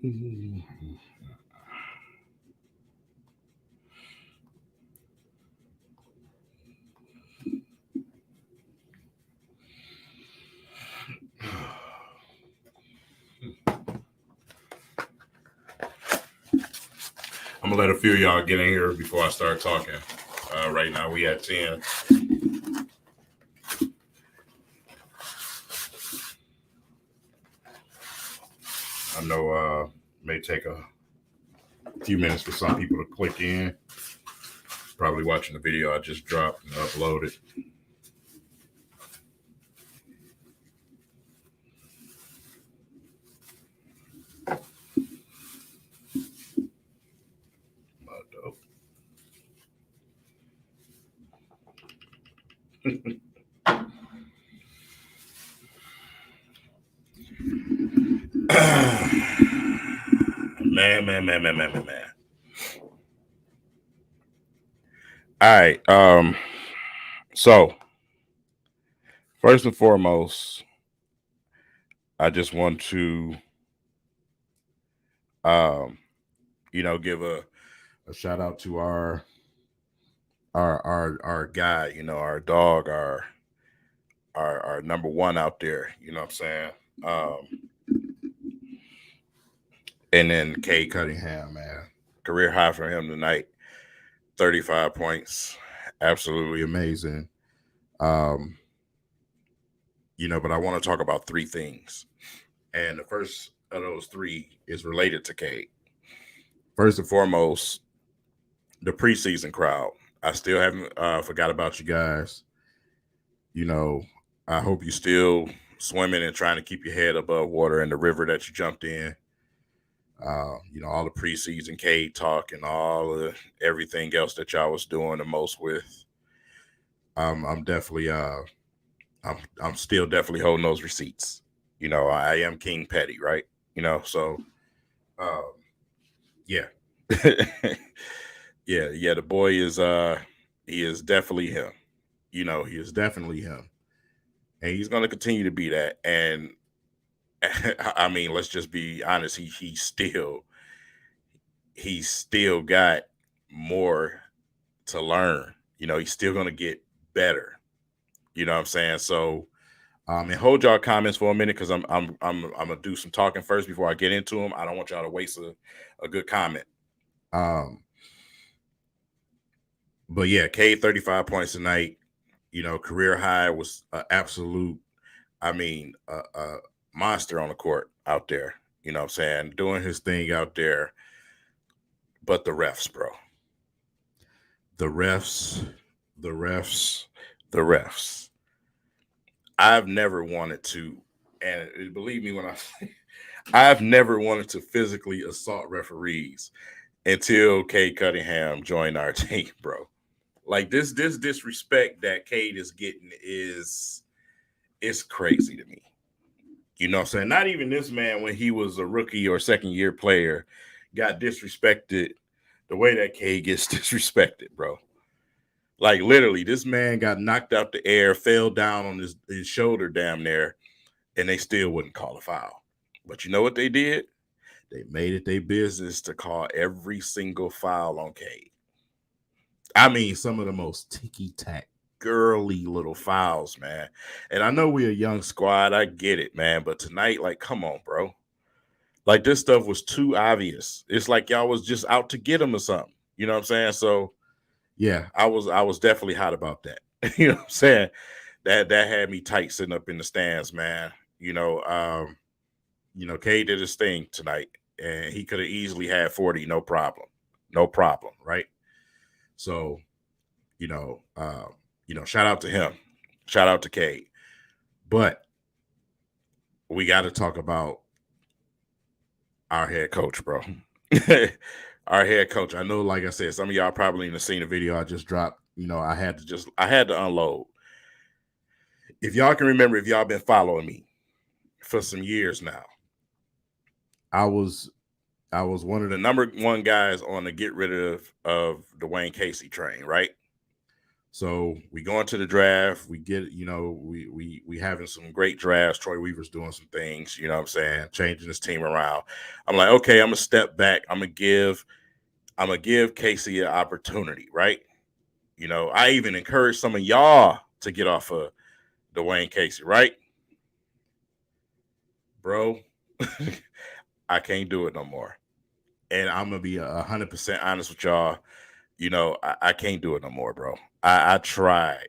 I'm gonna let a few of y'all get in here before I start talking. Right now we at 10. I know may take a few minutes for some people to click in. Probably watching the video I just dropped and uploaded. Man. All right. So first and foremost, I just want to give a shout out to our guy, our dog, our number one out there, you know what I'm saying? And then Cade Cunningham, man. Career high for him tonight. 35 points. Absolutely amazing. But I want to talk about three things. And the first of those three is related to Cade. First and foremost, the preseason crowd. I still haven't forgot about you guys. I hope you still swimming and trying to keep your head above water in the river that you jumped in. All the preseason Cade talk and all of everything else that y'all was doing the most with. I'm definitely I'm still definitely holding those receipts. I am King Petty, right? So yeah. yeah, the boy is he is definitely him. He is definitely him. And he's gonna continue to be that. And I mean, let's just be honest, he's still got more to learn. He's still gonna get better. You know what I'm saying? So and hold y'all comments for a minute because I'm gonna do some talking first before I get into them. I don't want y'all to waste a good comment. But yeah, Cade 35 points tonight. Career high was absolute. I mean, a monster on the court out there. You know what I'm saying? Doing his thing out there. But the refs, bro. The refs. I've never wanted to, and believe me when I say, I've never wanted to physically assault referees until Cade Cunningham joined our team, bro. Like this disrespect that Cade is getting is crazy to me. You know what I'm saying? Not even this man when he was a rookie or second year player got disrespected the way that Cade gets disrespected, bro. Like literally, this man got knocked out the air, fell down on his shoulder damn near, and they still wouldn't call a foul. But you know what they did? They made it their business to call every single foul on Cade. I mean, some of the most ticky-tack, girly little fouls, man. And I know we're a young squad. I get it, man. But tonight, like, come on, bro. Like, this stuff was too obvious. It's like y'all was just out to get him or something. You know what I'm saying? So, yeah, I was definitely hot about that. You know what I'm saying? That had me tight sitting up in the stands, man. Cade did his thing tonight, and he could have easily had 40, no problem. No problem, right? So, shout out to him. Shout out to Cade. But we got to talk about our head coach, bro. Our head coach. I know, like I said, some of y'all probably have seen the video I just dropped. I had to unload. If y'all can remember, if y'all been following me for some years now, I was one of the number one guys on the get rid of Dwayne Casey train, right? So we go into the draft. We get, we having some great drafts. Troy Weaver's doing some things, you know what I'm saying, changing his team around. I'm like, okay, I'm gonna step back. I'm gonna give Casey an opportunity, right? I even encourage some of y'all to get off of Dwayne Casey, right? Bro, I can't do it no more. And I'm gonna be 100% honest with y'all. I can't do it no more, bro. I tried.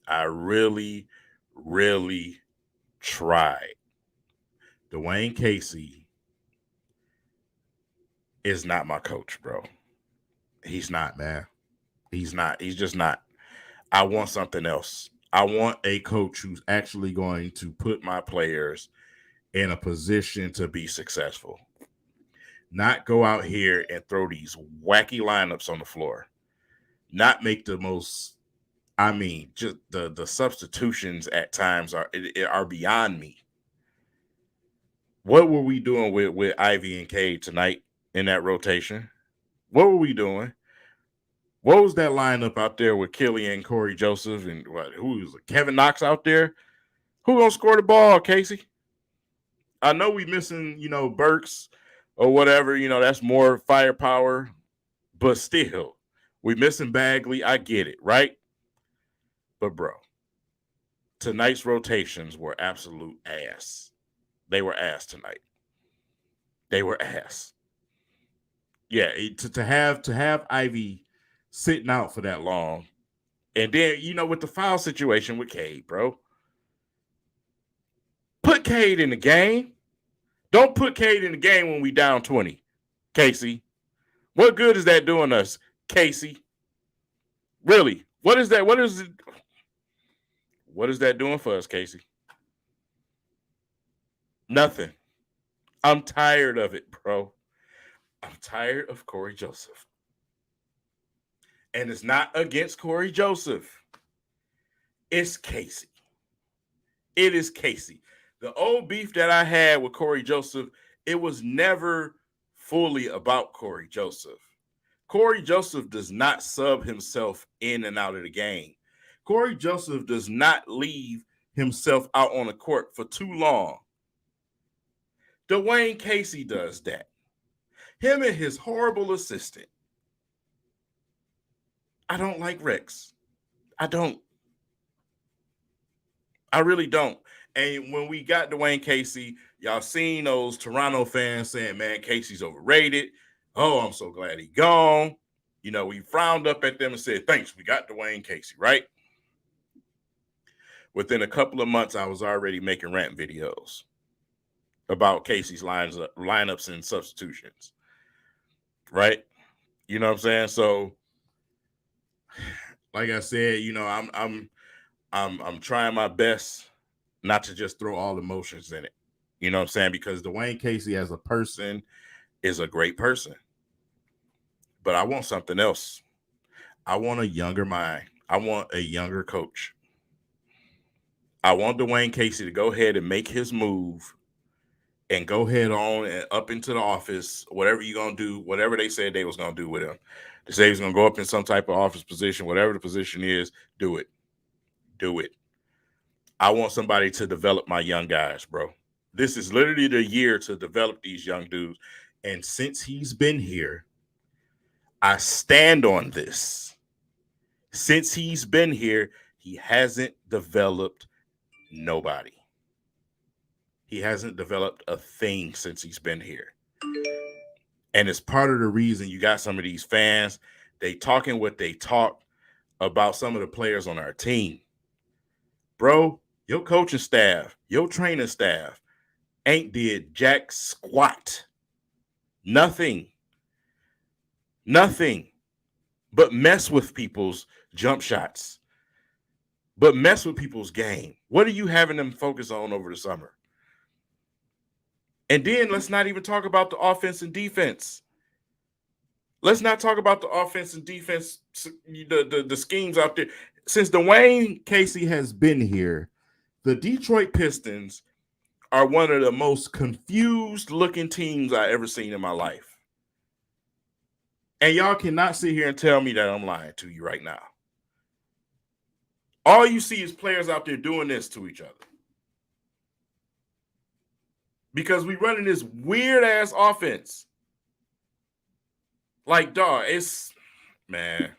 I really, really tried. Dwayne Casey is not my coach, bro. He's not, man. He's not. He's just not. I want something else. I want a coach who's actually going to put my players in a position to be successful. Not go out here and throw these wacky lineups on the floor. Not make the most, just the substitutions at times are beyond me. What were we doing with Ivy and Cade tonight in that rotation? What were we doing? What was that lineup out there with Killian, Corey Joseph, and who was it? Kevin Knox out there? Who gonna score the ball, Casey? I know we missing, Burks or whatever. That's more firepower, but still, we missing Bagley. I get it, right? But bro, tonight's rotations were absolute ass. They were ass tonight. They were ass. Yeah, to have Ivy sitting out for that long, and then with the foul situation with Cade, bro, put Cade in the game. Don't put Cade in the game when we down 20, Casey. What good is that doing us, Casey? Really? What is that? What is that doing for us, Casey? Nothing. I'm tired of it, bro. I'm tired of Corey Joseph. And it's not against Corey Joseph. It's Casey. It is Casey. The old beef that I had with Corey Joseph, it was never fully about Corey Joseph. Corey Joseph does not sub himself in and out of the game. Corey Joseph does not leave himself out on the court for too long. Dwayne Casey does that. Him and his horrible assistant. I don't like Rex. I don't. I really don't. And when we got Dwayne Casey, y'all seen those Toronto fans saying, man, Casey's overrated. Oh, I'm so glad he gone. We frowned up at them and said, thanks, we got Dwayne Casey, right? Within a couple of months, I was already making rant videos about Casey's lineups and substitutions, right? You know what I'm saying? So, like I said, I'm trying my best not to just throw all emotions in it. You know what I'm saying? Because Dwayne Casey as a person is a great person. But I want something else. I want a younger mind. I want a younger coach. I want Dwayne Casey to go ahead and make his move and go ahead on and up into the office, whatever you're going to do, whatever they said they was going to do with him. They say he's going to go up in some type of office position, whatever the position is, do it. Do it. I want somebody to develop my young guys, bro. This is literally the year to develop these young dudes. And since he's been here, I stand on this. Since he's been here, he hasn't developed nobody. He hasn't developed a thing since he's been here. And it's part of the reason you got some of these fans, they talking what they talk about some of the players on our team. Bro, your coaching staff, your training staff ain't did jack squat. Nothing but mess with people's jump shots, but mess with people's game. What are you having them focus on over the summer? And then let's not even talk about the offense and defense. Let's not talk about the offense and defense, the schemes out there. Since Dwayne Casey has been here, the Detroit Pistons are one of the most confused looking teams I ever seen in my life. And y'all cannot sit here and tell me that I'm lying to you right now. All you see is players out there doing this to each other. Because we running this weird ass offense. Like, dog, it's man.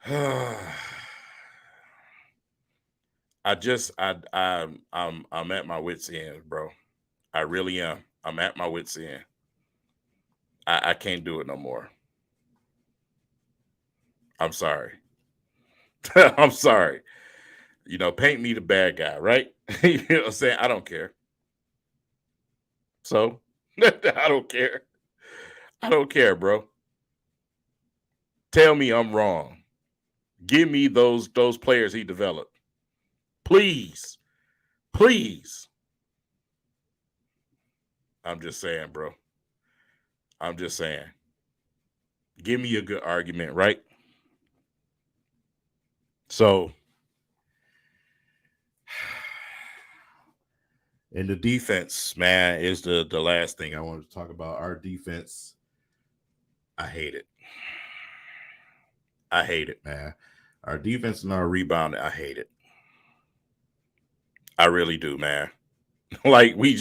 I'm at my wits' end, bro. I really am. I'm at my wits' end. I can't do it no more. I'm sorry. I'm sorry. You know, paint me the bad guy, right? You know what I'm saying? I don't care. So I don't care. I don't care, bro. Tell me I'm wrong. Give me those players he developed. Please. Please. I'm just saying, bro. I'm just saying. Give me a good argument, right? So, and the defense, man, is the last thing I wanted to talk about. Our defense, I hate it. I hate it, man. Our defense and our rebounding, I hate it. I really do, man. Like we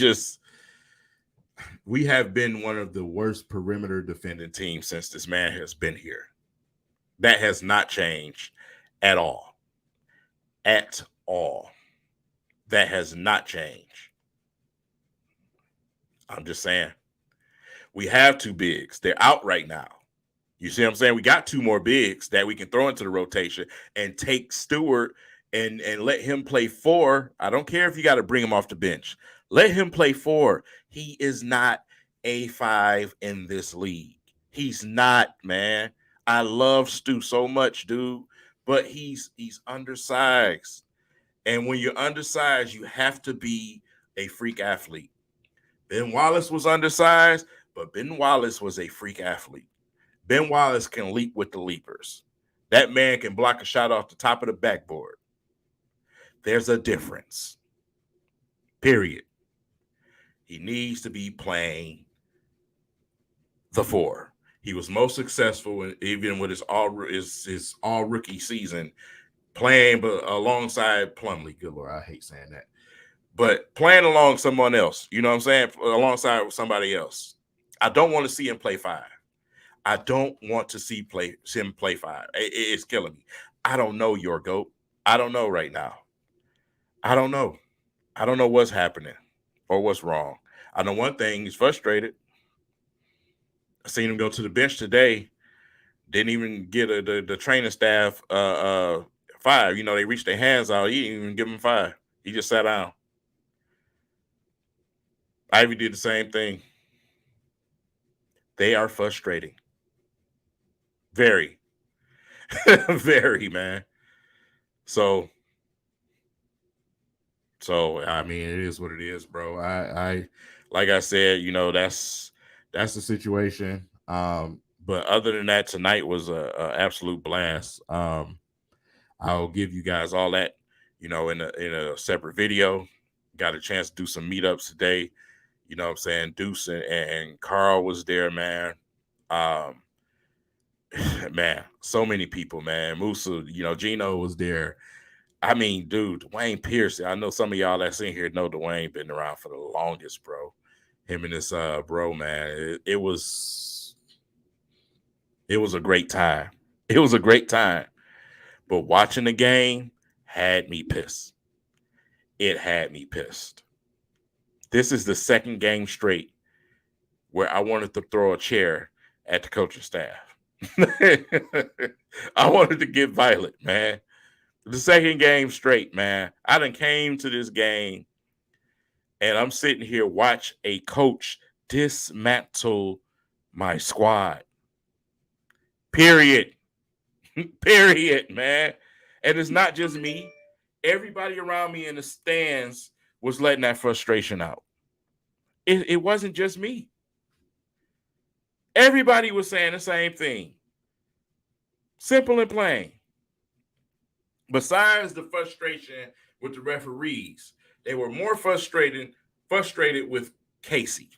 have been one of the worst perimeter defending teams since this man has been here. That has not changed at all. At all. That has not changed. I'm just saying. We have two bigs. They're out right now. You see what I'm saying? We got two more bigs that we can throw into the rotation and take Stewart and let him play four. I don't care if you got to bring him off the bench. Let him play four. He is not A5 in this league. He's not, man. I love Stu so much, dude, but he's undersized. And when you're undersized, you have to be a freak athlete. Ben Wallace was undersized, but Ben Wallace was a freak athlete. Ben Wallace can leap with the leapers. That man can block a shot off the top of the backboard. There's a difference. Period. He needs to be playing the four. He was most successful even with his all rookie season playing alongside Plumlee. Good Lord, I hate saying that. But playing along someone else, you know what I'm saying? Alongside somebody else. I don't want to see him play five. I don't want to see him play five. It's killing me. I don't know your GOAT. I don't know right now. I don't know. I don't know what's happening or what's wrong. I know one thing, he's frustrated. I seen him go to the bench today. Didn't even get the training staff five. You know, they reached their hands out. He didn't even give him five. He just sat down. Ivy did the same thing. They are frustrating. Very. Very, man. So I mean, it is what it is, bro. I like I said, you know, that's the situation. But other than that, tonight was a absolute blast. I'll give you guys all that, you know, in a separate video. Got a chance to do some meetups today. You know what I'm saying? Deuce and Carl was there, man. Man, so many people, man. Musa, you know, Gino was there. I mean, dude, Dwayne Pierce. I know some of y'all that's in here know Dwayne been around for the longest, bro. Him and this bro, man. It was a great time. It was a great time. But watching the game had me pissed. It had me pissed. This is the second game straight where I wanted to throw a chair at the coaching staff. I wanted to get violent, man. The second game straight, man. I done came to this game and I'm sitting here watch a coach dismantle my squad. Period. Period, man. And it's not just me. Everybody around me in the stands was letting that frustration out. It wasn't just me. Everybody was saying the same thing. Simple and plain. Besides the frustration with the referees, they were more frustrated with Casey.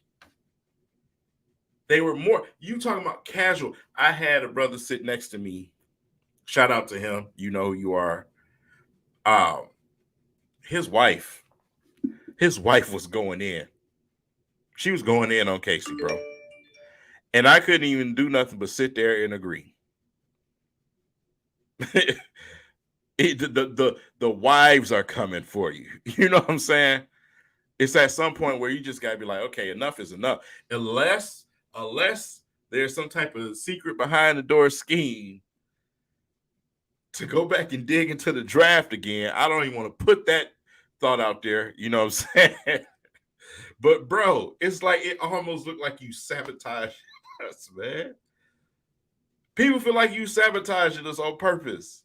They were more, you talking about casual. I had a brother sit next to me Shout out to him. You know who you are. Um, his wife, his wife was going in. She was going in on Casey, bro. And I couldn't even do nothing but sit there and agree. The wives are coming for you. You know what I'm saying? It's at some point where you just gotta be like, okay, enough is enough. Unless there's some type of secret behind the door scheme to go back and dig into the draft again. I don't even want to put that thought out there. You know what I'm saying? But bro, it's like it almost looked like you sabotaged us, man. People feel like you sabotaging us on purpose.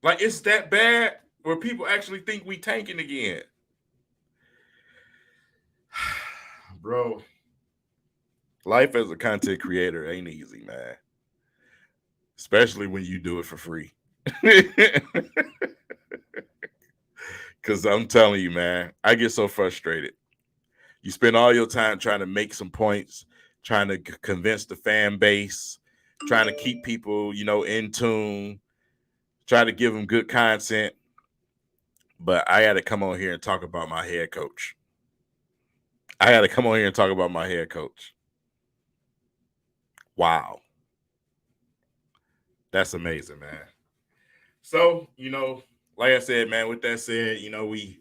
Like it's that bad where people actually think we tanking again. Bro, life as a content creator ain't easy, man. Especially when you do it for free. Cause I'm telling you, man, I get so frustrated. You spend all your time trying to make some points, trying to convince the fan base, trying to keep people, in tune, try to give them good content. But I got to come on here and talk about my head coach. I got to come on here and talk about my head coach. Wow. That's amazing, man. So, like I said, man, with that said, we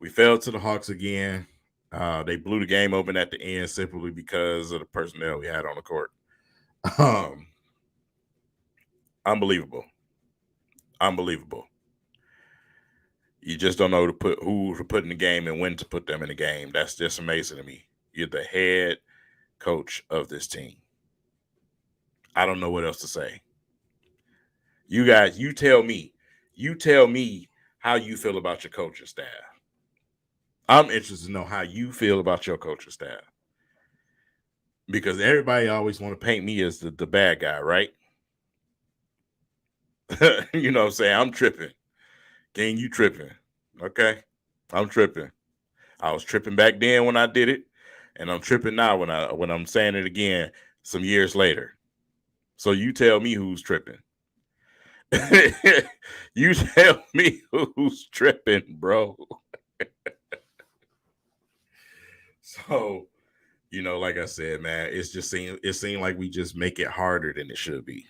fell to the Hawks again. They blew the game open at the end simply because of the personnel we had on the court. Unbelievable. You just don't know who to put in the game and when to put them in the game. That's just amazing to me. You're the head coach of this team. I don't know what else to say. You guys, you tell me how you feel about your coaching staff. I'm interested to know how you feel about your coaching staff. Because everybody always want to paint me as the bad guy, right? You know what I'm saying? I'm tripping. Gang, you tripping. Okay? I'm tripping. I was tripping back then when I did it, and I'm tripping now when I'm saying it again some years later. So you tell me who's tripping. You tell me who's tripping, bro. So, like I said, man, it seemed like we just make it harder than it should be.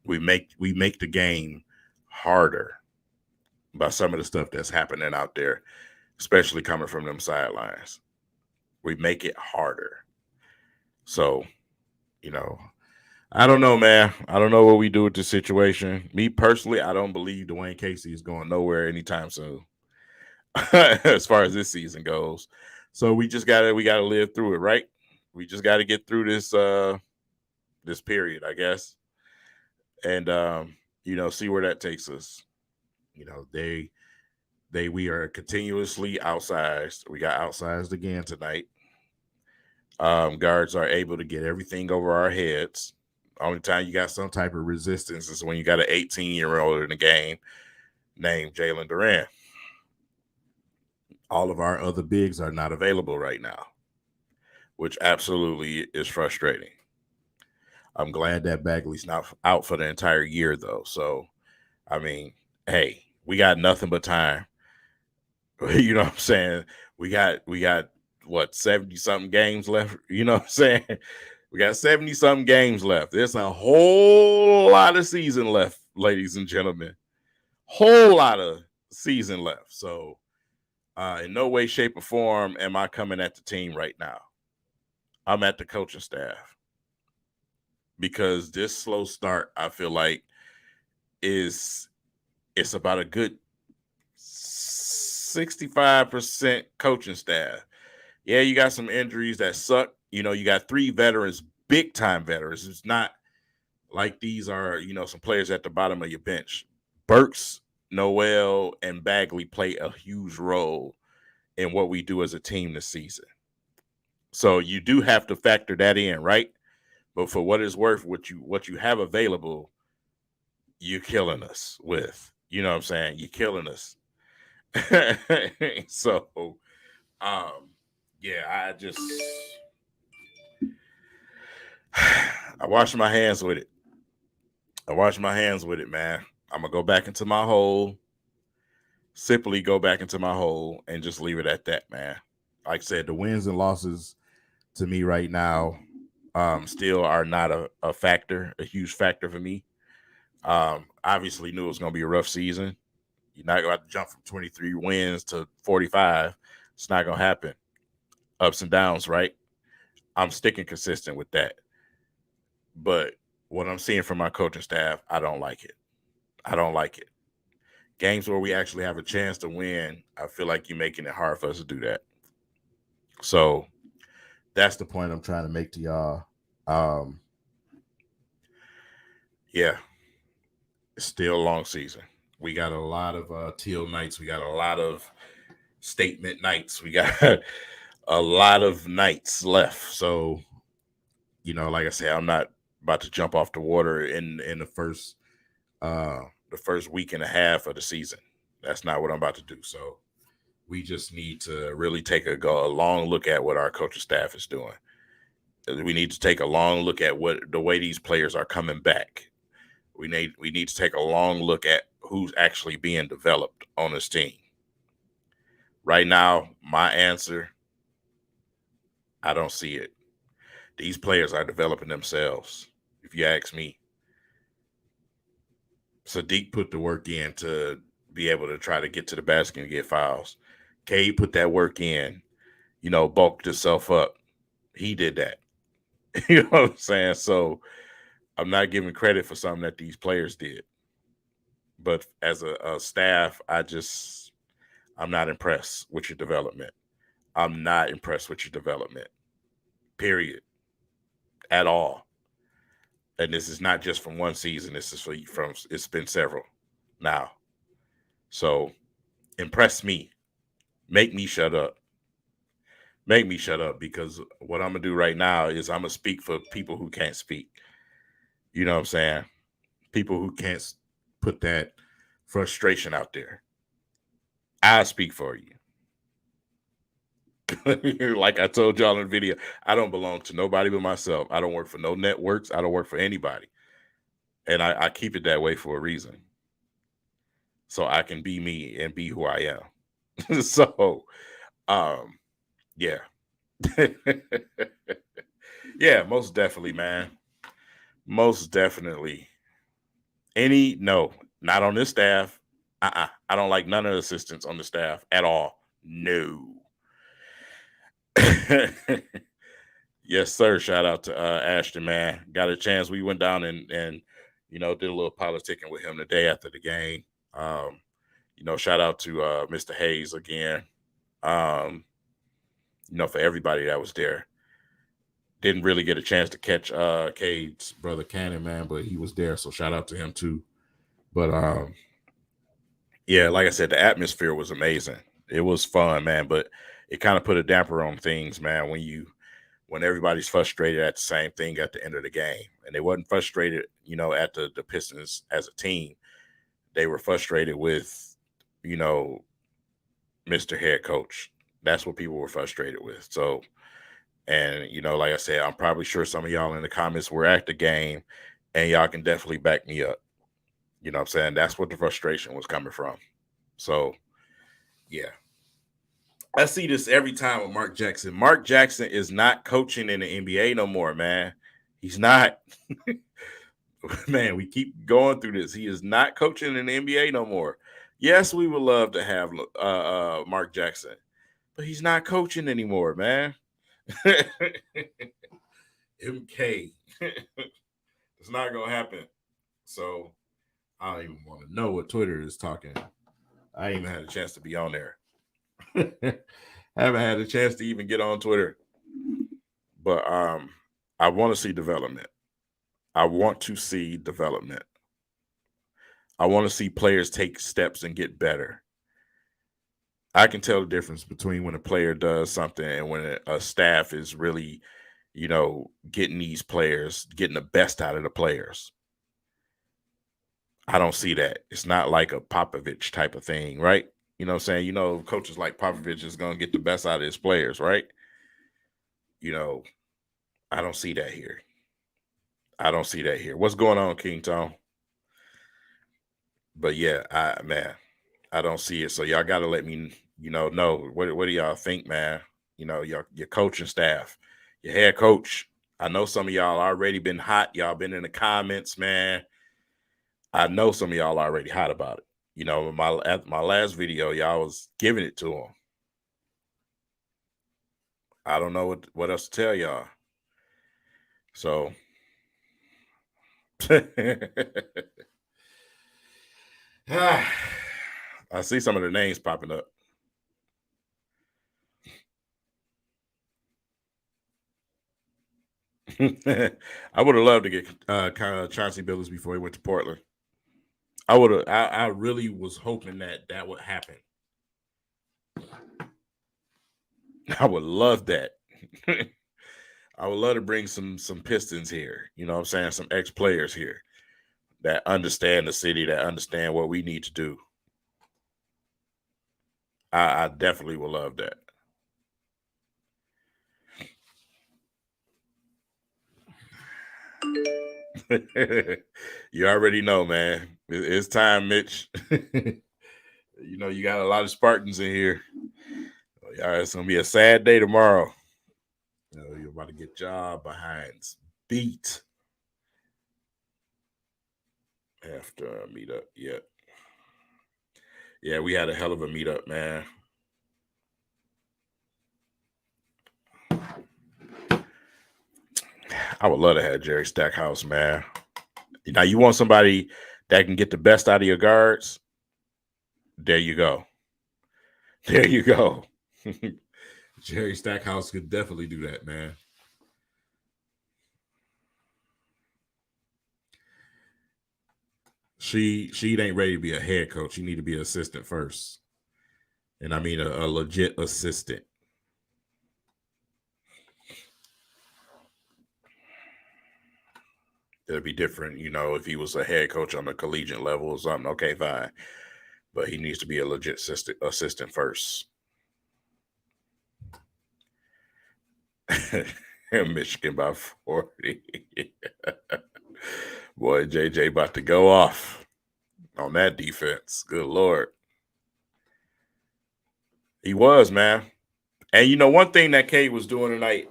We make the game harder by some of the stuff that's happening out there, especially coming from them sidelines. We make it harder. So, I don't know, man. I don't know what we do with this situation. Me personally, I don't believe Dwayne Casey is going nowhere anytime soon. As far as this season goes. So we gotta live through it, right? We just gotta get through this period, I guess. And see where that takes us. We are continuously outsized. We got outsized again tonight. Guards are able to get everything over our heads. Only time you got some type of resistance is when you got an 18-year-old in the game named Jalen Durant. All of our other bigs are not available right now, which absolutely is frustrating. I'm glad that Bagley's not out for the entire year, though. So, I mean, hey, we got nothing but time. You know what I'm saying? We got what, 70 something games left. You know what I'm saying? We got 70 something games left. There's a whole lot of season left, ladies and gentlemen. Whole lot of season left. So in no way, shape, or form am I coming at the team right now. I'm at the coaching staff. Because this slow start, I feel like, it's about a good 65% coaching staff. Yeah, you got some injuries that suck. You got 3 veterans, big time veterans. It's not like these are, some players at the bottom of your bench. Burks, Noel, and Bagley play a huge role in what we do as a team this season. So you do have to factor that in, right? But for what it's worth, what you have available, you're killing us with. You know what I'm saying? You're killing us. So, yeah, I wash my hands with it. I wash my hands with it, man. I'm gonna go back into my hole, simply go back into my hole, and just leave it at that, man. Like I said, the wins and losses to me right now still are not a factor, a huge factor for me. Obviously knew it was gonna be a rough season. You're not going to jump from 23 wins to 45. It's not going to happen. Ups and downs, right? I'm sticking consistent with that. But what I'm seeing from my coaching staff, I don't like it. I don't like it. Games where we actually have a chance to win, I feel like you're making it hard for us to do that. So that's the point I'm trying to make to y'all. Um, yeah, it's still a long season. We got a lot of teal nights. We got a lot of statement nights. We got a lot of nights left. So, like I said, I'm not about to jump off the water in the first week and a half of the season. That's not what I'm about to do. So we just need to really take a long look at what our coaching staff is doing. We need to take a long look at what the way these players are coming back. We need to take a long look at who's actually being developed on this team. Right now, my answer, I don't see it. These players are developing themselves, if you ask me. Sadiq put the work in to be able to try to get to the basket and get fouls. K put that work in, bulked himself up. He did that. You know what I'm saying? So I'm not giving credit for something that these players did. But as a staff, I'm not impressed with your development. I'm not impressed with your development. Period. At all. And this is not just from one season. This is from it's been several now. So impress me. Make me shut up. Make me shut up, because what I'm gonna do right now is I'm gonna speak for people who can't speak. You know what I'm saying? People who can't put that frustration out there. I speak for you. Like I told y'all in the video, I don't belong to nobody but myself. I don't work for no networks. I don't work for anybody. And I keep it that way for a reason. So I can be me and be who I am. So, yeah. Yeah, most definitely, man. Most definitely. No, not on this staff. I don't like none of the assistants on the staff at all. No. Yes, sir. Shout out to Ashton, man. Got a chance. We went down and did a little politicking with him the day after the game. Shout out to Mr. Hayes again. For everybody that was there. Didn't really get a chance to catch Cade's brother Cannon, man, but he was there, so shout out to him too. But yeah, like I said, the atmosphere was amazing. It was fun, man, but it kind of put a damper on things, man, when everybody's frustrated at the same thing at the end of the game. And they wasn't frustrated, at the Pistons as a team. They were frustrated with, Mr. Head Coach. That's what people were frustrated with. So, and like I said, I'm probably sure some of y'all in the comments were at the game, and y'all can definitely back me up. You know what I'm saying? That's what the frustration was coming from. So, yeah. I see this every time with Mark Jackson. Mark Jackson is not coaching in the NBA no more, man. He's not. Man, we keep going through this. He is not coaching in the NBA no more. Yes, we would love to have Mark Jackson, but he's not coaching anymore, man. MK. It's not going to happen. So I don't even want to know what Twitter is talking. I ain't even had a chance to be on there. Haven't had a chance to even get on Twitter. But I want to see development. I want to see development. I want to see players take steps and get better. I can tell the difference between when a player does something and when a staff is really, getting these players, getting the best out of the players. I don't see that. It's not like a Popovich type of thing, right? You know what I'm saying? Coaches like Popovich is going to get the best out of his players, right? I don't see that here. I don't see that here. What's going on, King Tom? But yeah, I don't see it. So y'all got to let me, know what do y'all think, man? Your coaching staff, your head coach. I know some of y'all already been hot. Y'all been in the comments, man. I know some of y'all already hot about it. At my last video, y'all was giving it to him. I don't know what else to tell y'all. So I see some of the names popping up. I would have loved to get kind of Chauncey Billups before he went to Portland. I would have. I really was hoping that would happen. I would love that. I would love to bring some Pistons here. You know what I'm saying? Some ex players here that understand the city, that understand what we need to do. I definitely would love that. You already know, man. It's time, Mitch. You got a lot of Spartans in here. It's gonna be a sad day tomorrow. You're about to get job behind beat after a meetup. Yeah, we had a hell of a meetup, man. I would love to have Jerry Stackhouse, man. Now you want somebody that can get the best out of your guards. There you go. There you go. Jerry Stackhouse could definitely do that, man. She ain't ready to be a head coach. She need to be an assistant first, and I mean a legit assistant. It'd be different, if he was a head coach on the collegiate level or something. Okay, fine, but he needs to be a legit assistant first. Michigan by 40. Boy, JJ about to go off on that defense. Good Lord. He was, man. And one thing that K was doing tonight,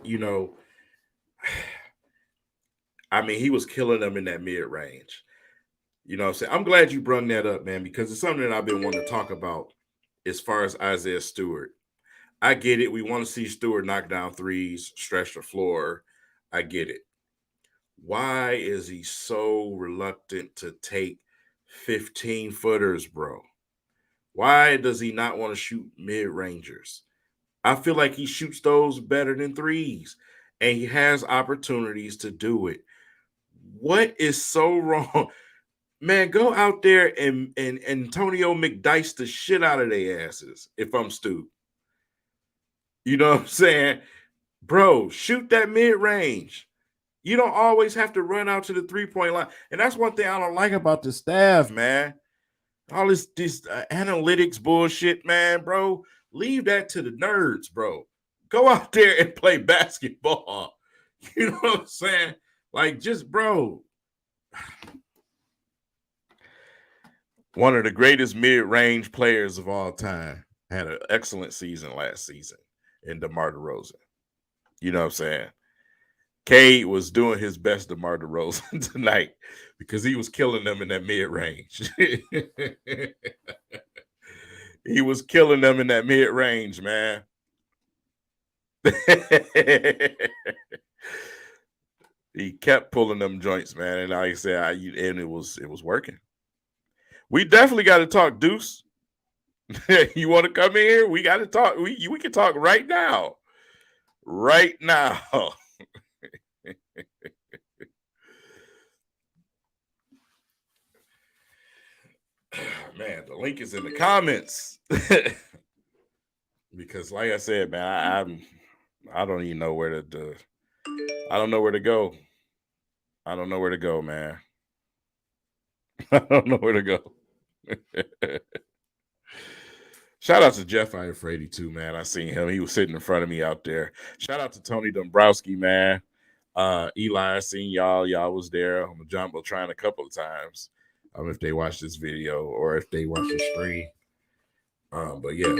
I mean, he was killing them in that mid range. You know what I'm saying? I'm glad you brought that up, man, because it's something that I've been wanting to talk about as far as Isaiah Stewart. I get it. We want to see Stewart knock down threes, stretch the floor. I get it. Why is he so reluctant to take 15 footers, bro? Why does he not want to shoot mid rangers? I feel like he shoots those better than threes, and he has opportunities to do it. What is so wrong? Man, go out there and Antonio McDice the shit out of their asses if I'm Stu. You know what I'm saying? Bro, shoot that mid range. You don't always have to run out to the 3-point line. And that's one thing I don't like about the staff, man. All this analytics bullshit, man, bro. Leave that to the nerds, bro. Go out there and play basketball. You know what I'm saying? Like, just, bro. One of the greatest mid-range players of all time had an excellent season last season in DeMar DeRozan. You know what I'm saying? Cade was doing his best DeMar DeRozan tonight because he was killing them in that mid-range. He was killing them in that mid-range, man. He kept pulling them joints, man. And like I said, and it was working. We definitely got to talk, Deuce. You want to come in here? We got to talk. We can talk right now. Right now. Man, the link is in the comments. Because like I said, man, I don't even know where to I don't know where to go. I don't know where to go, man. I don't know where to go. Shout out to Jeff Iafrady too, man. I seen him. He was sitting in front of me out there. Shout out to Tony Dombrowski, man. Eli, I seen y'all. Y'all was there on the Jumbotron a couple of times. if they watch this video or if they watch the stream. But yeah,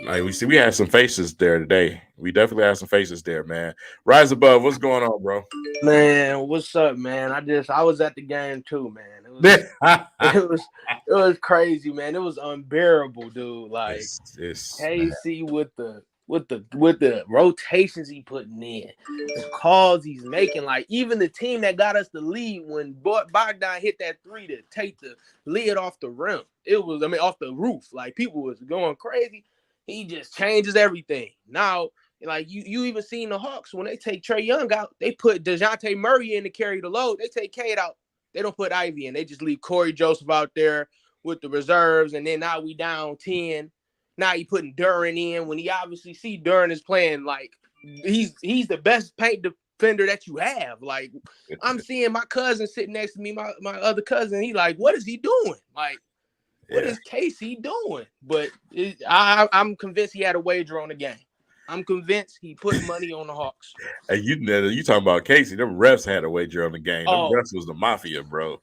like we had some faces there today. We definitely had some faces there, man. Rise above, what's going on, bro? Man, what's up, man? I was at the game too, man. It was crazy, man. It was unbearable, dude. Like KC with the rotations he putting in, the calls he's making. Like even the team that got us the lead when Bogdan hit that 3 to take the lid off the rim. Off the roof. Like people was going crazy. He just changes everything. Now, like you even seen the Hawks when they take Trae Young out, they put DeJounte Murray in to carry the load. They take Cade out. They don't put Ivy in. They just leave Corey Joseph out there with the reserves, and then now we down 10. Now you putting Duren in when he obviously see Duren is playing like he's the best paint defender that you have. Like I'm seeing my cousin sitting next to me, my other cousin. He like, what is he doing? Like, what is Casey doing? But I'm convinced he had a wager on the game. I'm convinced he put money on the Hawks. Hey, you talking about Casey? Them refs had a wager on the game. Them refs was the mafia, bro.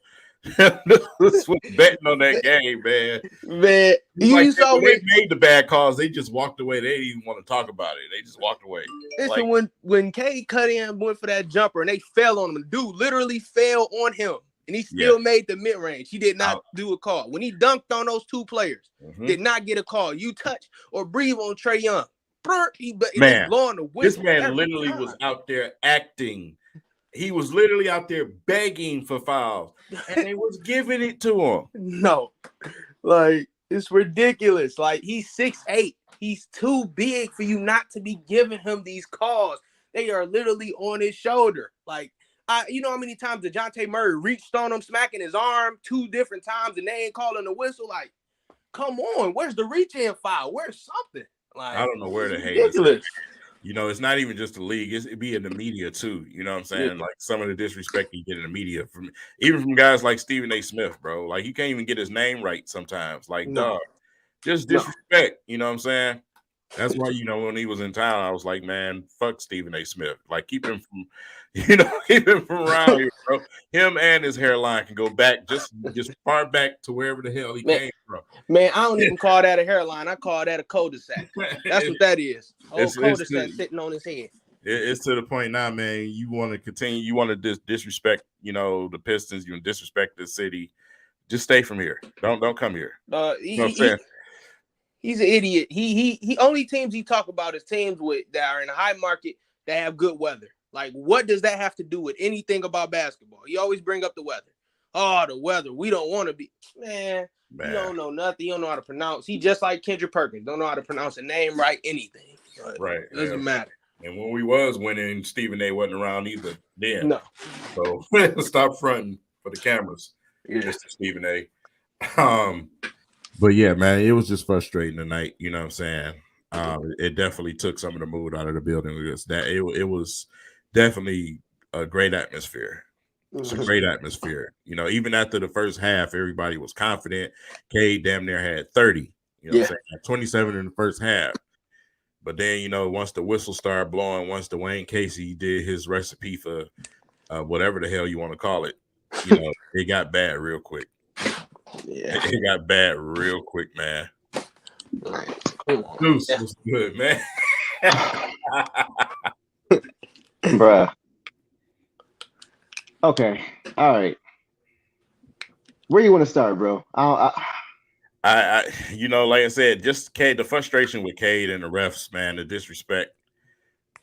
was betting on that game, man. Man, like they made the bad calls. They just walked away. They didn't even want to talk about it. They just walked away. Listen, when Cade cut in, went for that jumper, and they fell on him, the dude literally fell on him, and he still made the mid range. He did not do a call when he dunked on those two players. Did not get a call. You touch or breathe on Trae Young. Man, this man literally was out there acting. He was literally out there begging for fouls, and they was giving it to him. No, like it's ridiculous. Like he's 6'8". He's too big for you not to be giving him these calls. They are literally on his shoulder. Like you know how many times DeJounte Murray reached on him, smacking his arm 2 different times, and they ain't calling the whistle. Like, come on, where's the reach-in foul? Where's something? Like, I don't know where the hate is. You know, it's not even just the league; it be in the media too. You know what I'm saying? Like some of the disrespect you get in the media from guys like Stephen A. Smith, bro. Like you can't even get his name right sometimes. Like, dog, just disrespect. You know what I'm saying? That's why, you know, when he was in town, I was like, man, fuck Stephen A. Smith. Like, keep him from around here, bro. Him and his hairline can go back just far back to wherever the hell he came from. Man, I don't even call that a hairline. I call that a cul-de-sac. That's what that is. Cul-de-sac sitting on his head. It's to the point now, man. You want to continue. You want to disrespect, you know, the Pistons. You want to disrespect the city. Just stay from here. Don't come here. You know what I'm saying? He's an idiot. He only teams he talk about is teams that are in a high market that have good weather. Like, what does that have to do with anything about basketball? You always bring up the weather. Oh, the weather. We don't want to be. Man, you don't know nothing. You don't know how to pronounce. He just like Kendrick Perkins. Don't know how to pronounce a name right, anything. Right. It doesn't matter. And when we was winning, Stephen A. wasn't around either then. No. So stop fronting for the cameras, Mr. Stephen A. But yeah, man, it was just frustrating tonight. You know what I'm saying? It definitely took some of the mood out of the building. It was definitely a great atmosphere. It's a great atmosphere. You know, even after the first half, everybody was confident. Cade damn near had 30. You know what I'm saying? 27 in the first half. But then, you know, once the whistle started blowing, once Dwayne Casey did his recipe for whatever the hell you want to call it, you know, it got bad real quick. Yeah, it got bad real quick, man. Deuce was good, man. Bruh. Okay. All right. Where you want to start, bro? I you know, like I said, just Cade, the frustration with Cade and the refs, man, the disrespect.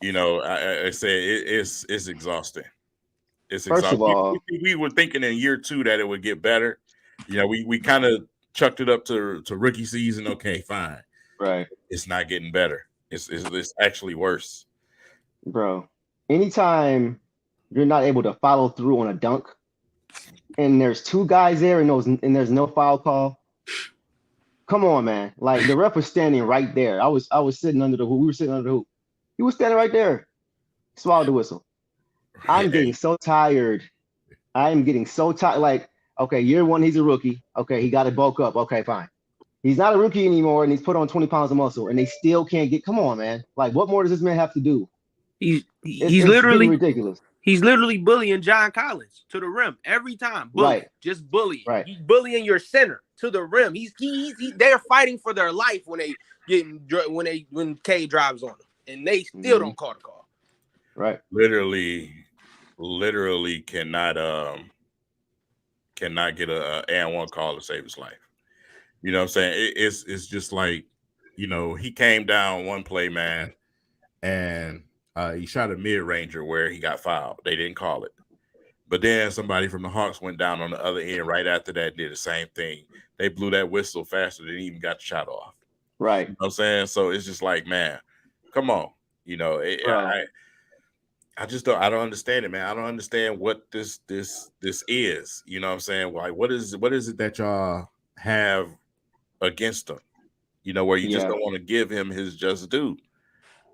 You know, I said it's exhausting. It's exhausting. First of all, we were thinking in year 2 that it would get better. You know, we kind of chucked it up to rookie season. Okay, fine. Right. It's not getting better. It's actually worse. Bro, anytime you're not able to follow through on a dunk and there's 2 guys there and there's no foul call, come on, man. Like, the ref was standing right there. I was sitting under the hoop. We were sitting under the hoop. He was standing right there. Swallowed the whistle. I'm getting so tired. I am getting so tired. Like, okay, year 1, he's a rookie. Okay, he got to bulk up. Okay, fine. He's not a rookie anymore, and he's put on 20 pounds of muscle, and they still can't get. Come on, man. Like, what more does this man have to do? He's literally ridiculous. He's literally bullying John Collins to the rim every time. Bullying, just bullying. Right. He's bullying your center to the rim. They're fighting for their life when K drives on them, and they still don't call the call. Right. Literally cannot get a and one call to save his life. You know what I'm saying? It's just like, he came down one play, man, and he shot a mid-ranger where he got fouled. They didn't call it. But then somebody from the Hawks went down on the other end right after that, did the same thing. They blew that whistle faster than he even got the shot off. Right. You know what I'm saying? So it's just like, man, come on. I just don't understand it, man. I don't understand what this is. You know what I'm saying? Like, what is it that y'all have against him? Where you just don't want to give him his just due.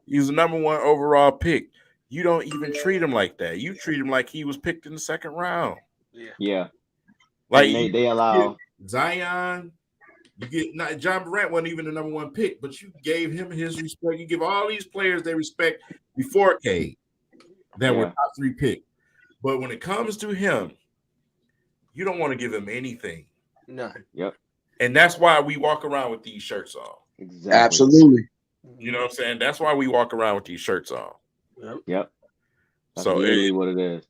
He's the number 1 overall pick. You don't even treat him like that. You treat him like he was picked in the 2nd round. Yeah. Like they allow Zion. John Morant wasn't even the number 1 pick, but you gave him his respect. You give all these players their respect before K that were top 3 pick. But when it comes to him, you don't want to give him anything. None. Yep. And that's why we walk around with these shirts on. Exactly. Absolutely. You know what I'm saying? That's why we walk around with these shirts on. Yep. That's so really what it is.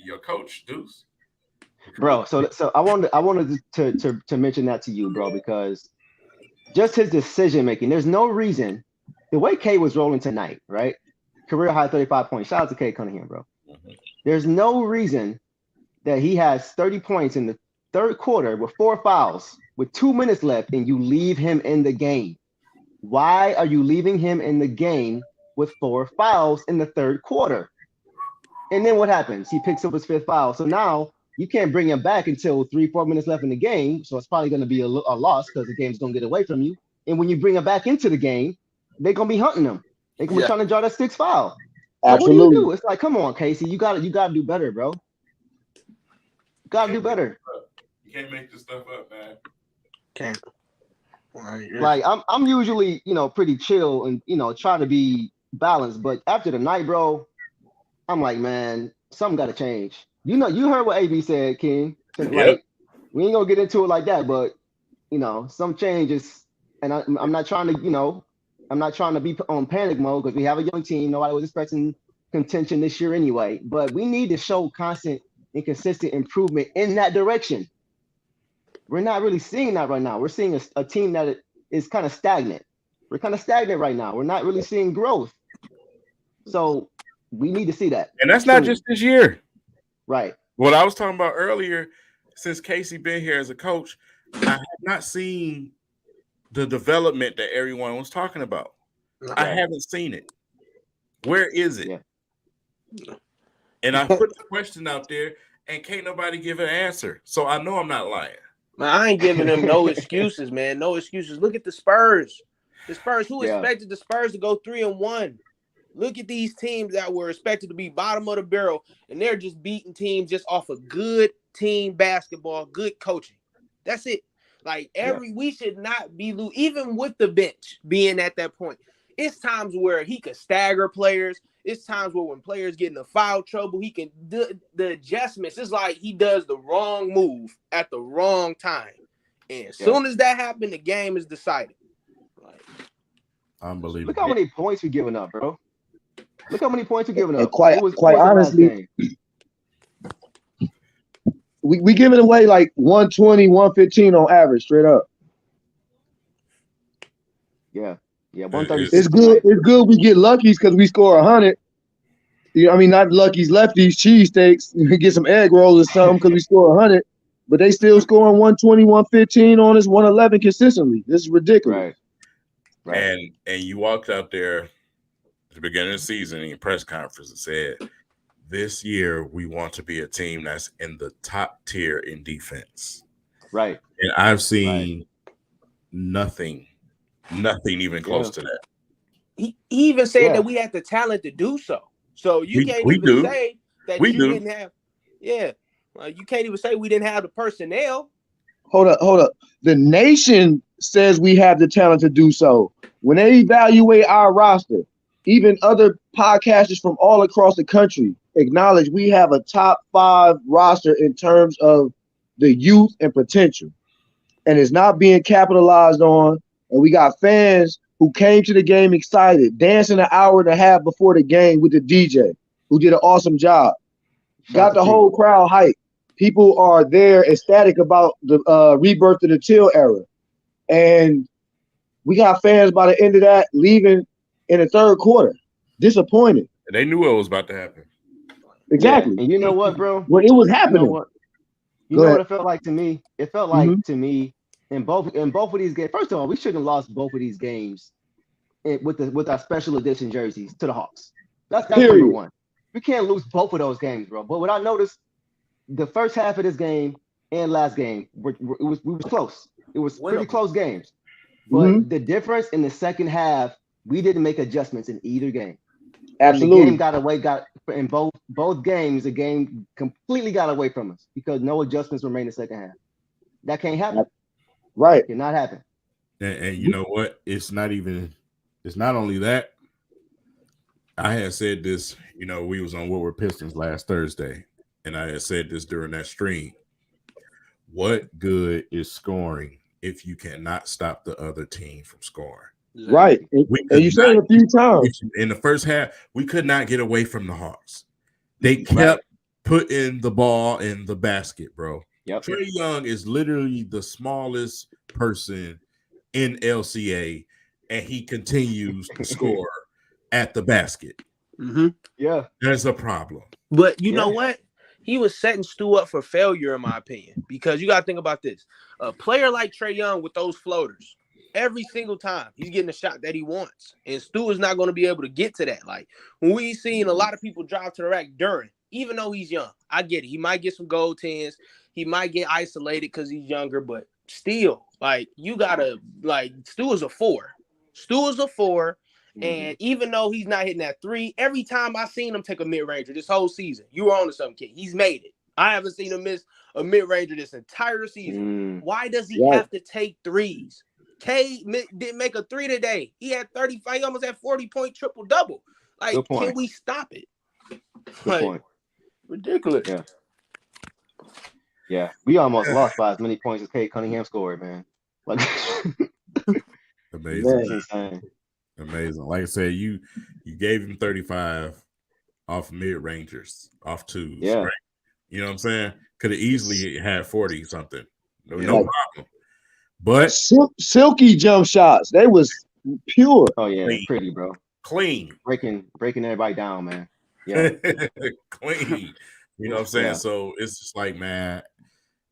Your coach, Deuce. Bro, so I wanted to mention that to you, bro, because just his decision making. There's no reason the way K was rolling tonight, right? Career high 35 points. Shout out to K Cunningham, bro. Mm-hmm. There's no reason that he has 30 points in the 3rd quarter with 4 fouls with 2 minutes left, and you leave him in the game. Why are you leaving him in the game with 4 fouls in the 3rd quarter? And then what happens? He picks up his 5th foul. So now you can't bring him back until 3-4 minutes left in the game. So it's probably going to be a loss because the game's going to get away from you. And when you bring him back into the game, they're going to be hunting him. They're going to be trying to draw that 6th foul. So what do you do? It's like, come on, Casey. You got to do better, bro. You got to do better. You can't make this stuff up, man. Can't. Right, Like I'm usually, pretty chill and try to be balanced, but after the night, bro, I'm like, man, something got to change. You heard what AB said, King. Like, we ain't gonna get into it like that, but some changes, and I'm not trying to, I'm not trying to be on panic mode because we have a young team. Nobody was expecting contention this year anyway, but we need to show constant and consistent improvement in that direction. We're not really seeing that right now. We're seeing a team that is kind of stagnant. We're kind of stagnant right now. We're not really seeing growth. So we need to see that. And that's not just this year. Right. What I was talking about earlier, since Casey been here as a coach, I have not seen the development that everyone was talking about. Right. I haven't seen it. Where is it? Yeah. And I put the question out there and can't nobody give an answer. So I know I'm not lying. Man, I ain't giving them no excuses, man. No excuses. Look at the Spurs. The Spurs, who expected the Spurs to go 3-1? Look at these teams that were expected to be bottom of the barrel, and they're just beating teams just off of good team basketball, good coaching. That's it. Like we should not be even with the bench being at that point. It's times where he could stagger players. It's times where when players get into foul trouble, he can do the adjustments. It's like he does the wrong move at the wrong time. And as soon as that happened, the game is decided. Like, unbelievable. Look how many points we're giving up, bro. Look how many points we're giving up. And quite honestly, we giving away like 120, 115 on average, straight up. Yeah. Yeah, 136. It's good. It's good we get luckies because we score 100. Not luckies, lefties, cheesesteaks. Get some egg rolls or something because we score 100. But they still scoring 120, 115 on us, 111 consistently. This is ridiculous. Right. And you walked out there at the beginning of the season in your press conference and said, this year we want to be a team that's in the top tier in defense. Right. And I've seen nothing even close to that. He even said that we had the talent to do so. So you can't even say that you didn't have. Yeah, you can't even say we didn't have the personnel. Hold up. The nation says we have the talent to do so. When they evaluate our roster, even other podcasters from all across the country acknowledge we have a top 5 roster in terms of the youth and potential. And it's not being capitalized on. And we got fans who came to the game excited, dancing an hour and a half before the game with the DJ, who did an awesome job. Got the whole crowd hyped. People are there ecstatic about the rebirth of the Teal era. And we got fans by the end of that leaving in the third quarter. Disappointed. They knew it was about to happen. Exactly. Yeah. And you know what, bro? When it was happening. You know what it felt like to me? It felt like to me in both of these games. First of all, we shouldn't have lost both of these games with our special edition jerseys to the Hawks. That's number one. We can't lose both of those games, bro. But what I noticed, the first half of this game and last game, we was close. It was pretty close games. But the difference in the second half, we didn't make adjustments in either game. Absolutely. And the game in both games, the game completely got away from us because no adjustments were made in the second half. That can't happen. Right. Cannot happen. And you know what? It's not only that. I had said this, we was on What Were Pistons last Thursday, and I had said this during that stream. What good is scoring if you cannot stop the other team from scoring? Right. And you said it a few times. In the first half, we could not get away from the Hawks. They kept putting the ball in the basket, bro. Yep. Trae Young is literally the smallest person in LCA, and he continues to score at the basket. Mm-hmm. Yeah. There's a problem. But you know what? He was setting Stu up for failure, in my opinion, because you got to think about this. A player like Trae Young with those floaters, every single time he's getting a shot that he wants. And Stu is not going to be able to get to that. Like, when we've seen a lot of people drive to the rack during, even though he's young, I get it. He might get some gold tens. He might get isolated because he's younger, but still, like, you got to, like, Stu is a 4. Stu is a 4. And even though he's not hitting that 3, every time I seen him take a mid-ranger this whole season, you were on to something, kid. He's made it. I haven't seen him miss a mid-ranger this entire season. Why does he have to take threes? K didn't make a 3 today. He had 35. He almost had 40-point triple-double. Like, can we stop it? Good point. Ridiculous. Yeah. We almost lost by as many points as Kate Cunningham scored, man. Like, amazing. Amazing. Like I said, you gave him 35 off mid-rangers, off 2s. Yeah. Right? You know what I'm saying? Could have easily had 40 something. No problem. But silky jump shots. They was pure. Oh yeah, clean. Pretty, bro. Clean. Breaking everybody down, man. Yeah. Clean. You know what I'm saying? Yeah. So it's just like, man,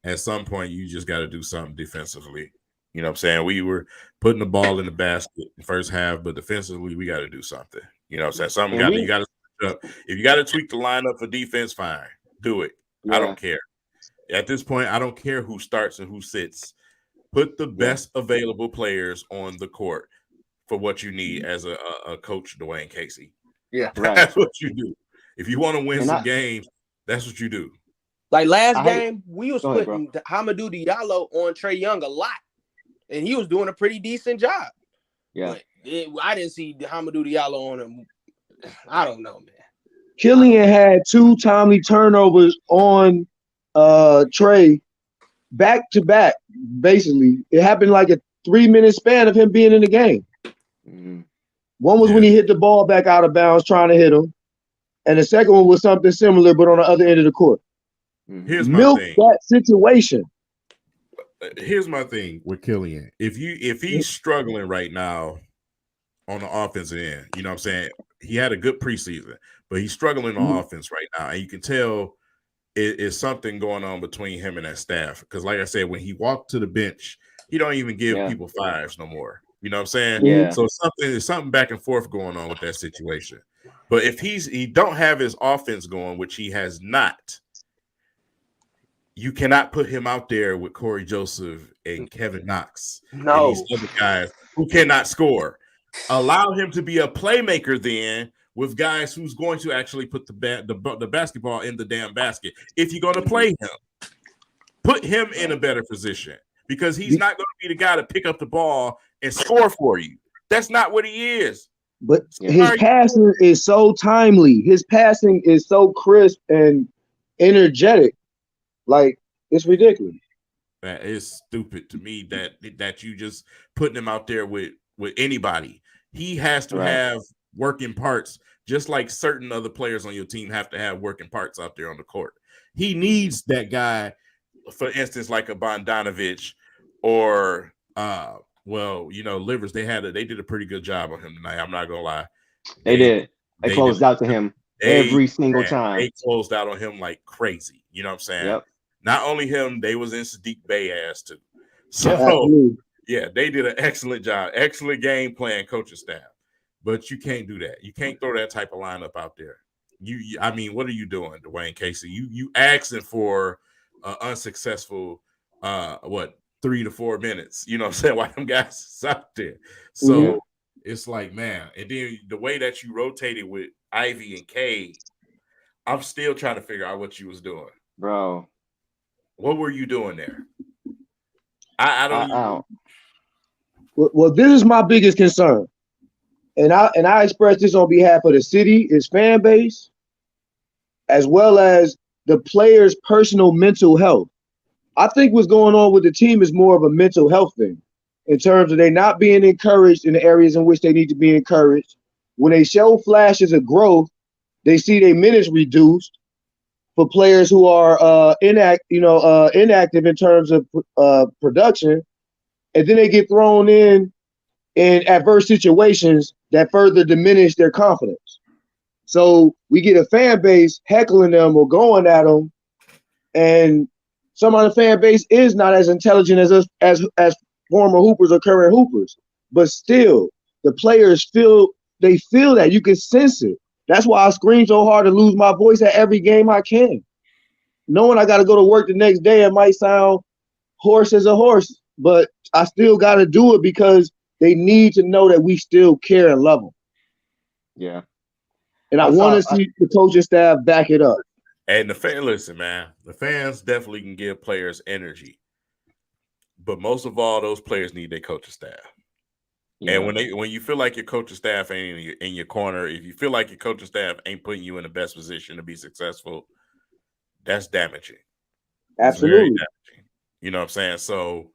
at some point you just got to do something defensively. You know what I'm saying? We were putting the ball in the basket in the first half, but defensively we got to do something. You know what I'm saying? You got to switch up. If you got to tweak the lineup for defense, fine. Do it. Yeah. I don't care. At this point, I don't care who starts and who sits. Put the best available players on the court for what you need as a coach, Dwayne Casey. Yeah, that's what you do. If you want to win some games, that's what you do. Like last game, we was putting Hamidou Diallo on Trae Young a lot, and he was doing a pretty decent job. Yeah, but I didn't see Hamidou Diallo on him. I don't know, man. Killian had 2 timely turnovers on Trae. Back to back, basically. It happened like a 3-minute span of him being in the game. One was when he hit the ball back out of bounds trying to hit him. And the second one was something similar, but on the other end of the court. Here's my thing. That situation. Here's my thing with Killian. If he's struggling right now on the offensive end, you know what I'm saying? He had a good preseason, but he's struggling on offense right now. And you can tell it's something going on between him and that staff. Because like I said, when he walked to the bench, he don't even give people 5s no more. You know what I'm saying? Yeah. So there's something back and forth going on with that situation. But if he don't have his offense going, which he has not, you cannot put him out there with Corey Joseph and Kevin Knox and these other guys who cannot score. Allow him to be a playmaker then with guys who's going to actually put the basketball in the damn basket. If you're going to play him, put him in a better position because he's not going to be the guy to pick up the ball and score for you. That's not what he is. But his passing is so timely. His passing is so crisp and energetic. Like, it's ridiculous. Man, it's stupid to me that you just putting him out there with anybody. He has to have working parts, just like certain other players on your team have to have working parts out there on the court. He needs that guy, for instance, like a Bogdanovich or Livers. They did a pretty good job on him tonight. I'm not gonna lie. They did. They closed out to him every single time. They closed out on him like crazy. You know what I'm saying? Yep. Not only him, they was in Sadiq Bey ass too. So yeah, they did an excellent job, excellent game plan, coaching staff. But you can't do that. You can't throw that type of lineup out there. I mean, what are you doing, Dwayne Casey? You asking for unsuccessful 3 to 4 minutes. You know what I'm saying? Why them guys is out there? So it's like, man, and then the way that you rotated with Ivy and Cade, I'm still trying to figure out what you was doing. Bro. What were you doing there? I don't know. Well, this is my biggest concern. And I express this on behalf of the city, its fan base, as well as the players' personal mental health. I think what's going on with the team is more of a mental health thing in terms of they not being encouraged in the areas in which they need to be encouraged. When they show flashes of growth, they see their minutes reduced for players who are inactive in terms of production, and then they get thrown in adverse situations that further diminish their confidence. So we get a fan base heckling them or going at them, and some of the fan base is not as intelligent as us, as former hoopers or current hoopers, but still the players feel that you can sense it. That's why I scream so hard to lose my voice at every game I can. Knowing I got to go to work the next day, it might sound hoarse as a horse, but I still got to do it because they need to know that we still care and love them. Yeah. And I want to see the coaching staff back it up. And listen, man, the fans definitely can give players energy. But most of all, those players need their coaching staff. Yeah. And when you feel like your coaching staff ain't in your corner, if you feel like your coaching staff ain't putting you in the best position to be successful, that's damaging. Absolutely. Damaging. You know what I'm saying? So,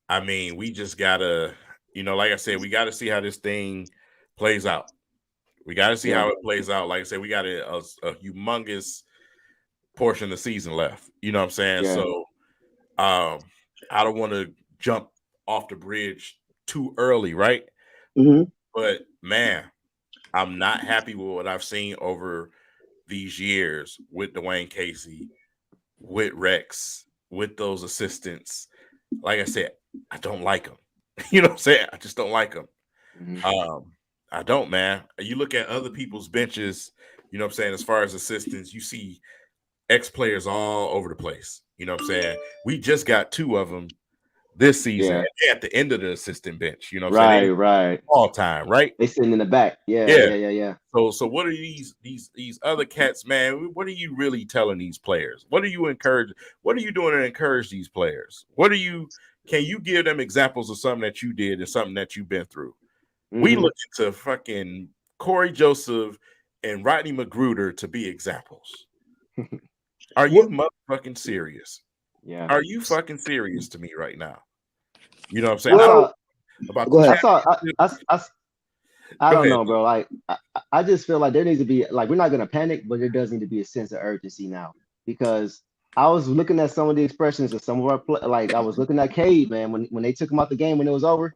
I mean, we just gotta, like I said, we got to see how this thing plays out. We got to see how it plays out. Like I said, we got a humongous portion of the season left. You know what I'm saying? Yeah. So, I don't want to jump off the bridge too early, right? Mm-hmm. But man, I'm not happy with what I've seen over these years with Dwayne Casey, with Rex, with those assistants. Like I said, I don't like them. You know what I'm saying? I just don't like them. Mm-hmm. I don't, man. You look at other people's benches, you know what I'm saying, as far as assistants, you see ex-players all over the place. You know what I'm saying? We just got 2 of them this season at the end of the assistant bench. You know what I'm saying? Right. All time, right? They sitting in the back. Yeah. So what are these other cats, man? What are you really telling these players? What are you encouraging? What are you doing to encourage these players? Can you give them examples of something that you did and something that you've been through? Mm-hmm. We look into fucking Corey Joseph and Rodney Magruder to be examples. Are you motherfucking serious? Yeah. Are you fucking serious to me right now? You know what I'm saying? I don't know, bro. Like, I just feel like there needs to be, like, we're not going to panic, but there does need to be a sense of urgency now. Because I was looking at some of the expressions of some of our I was looking at Cade, man, when they took him out the game when it was over,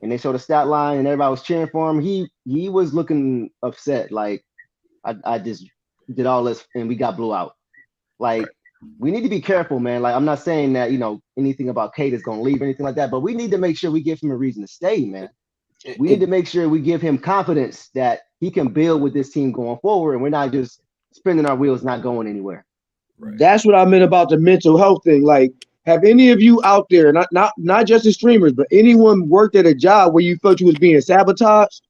and they showed the stat line and everybody was cheering for him. He was looking upset. Like, I just did all this and we got blew out. Like, we need to be careful, man. Like, I'm not saying that, anything about Cade is going to leave or anything like that, but we need to make sure we give him a reason to stay, man. We need to make sure we give him confidence that he can build with this team going forward, and we're not just spinning our wheels, not going anywhere. Right. That's what I meant about the mental health thing. Like, have any of you out there, not just the streamers, but anyone worked at a job where you felt you was being sabotaged?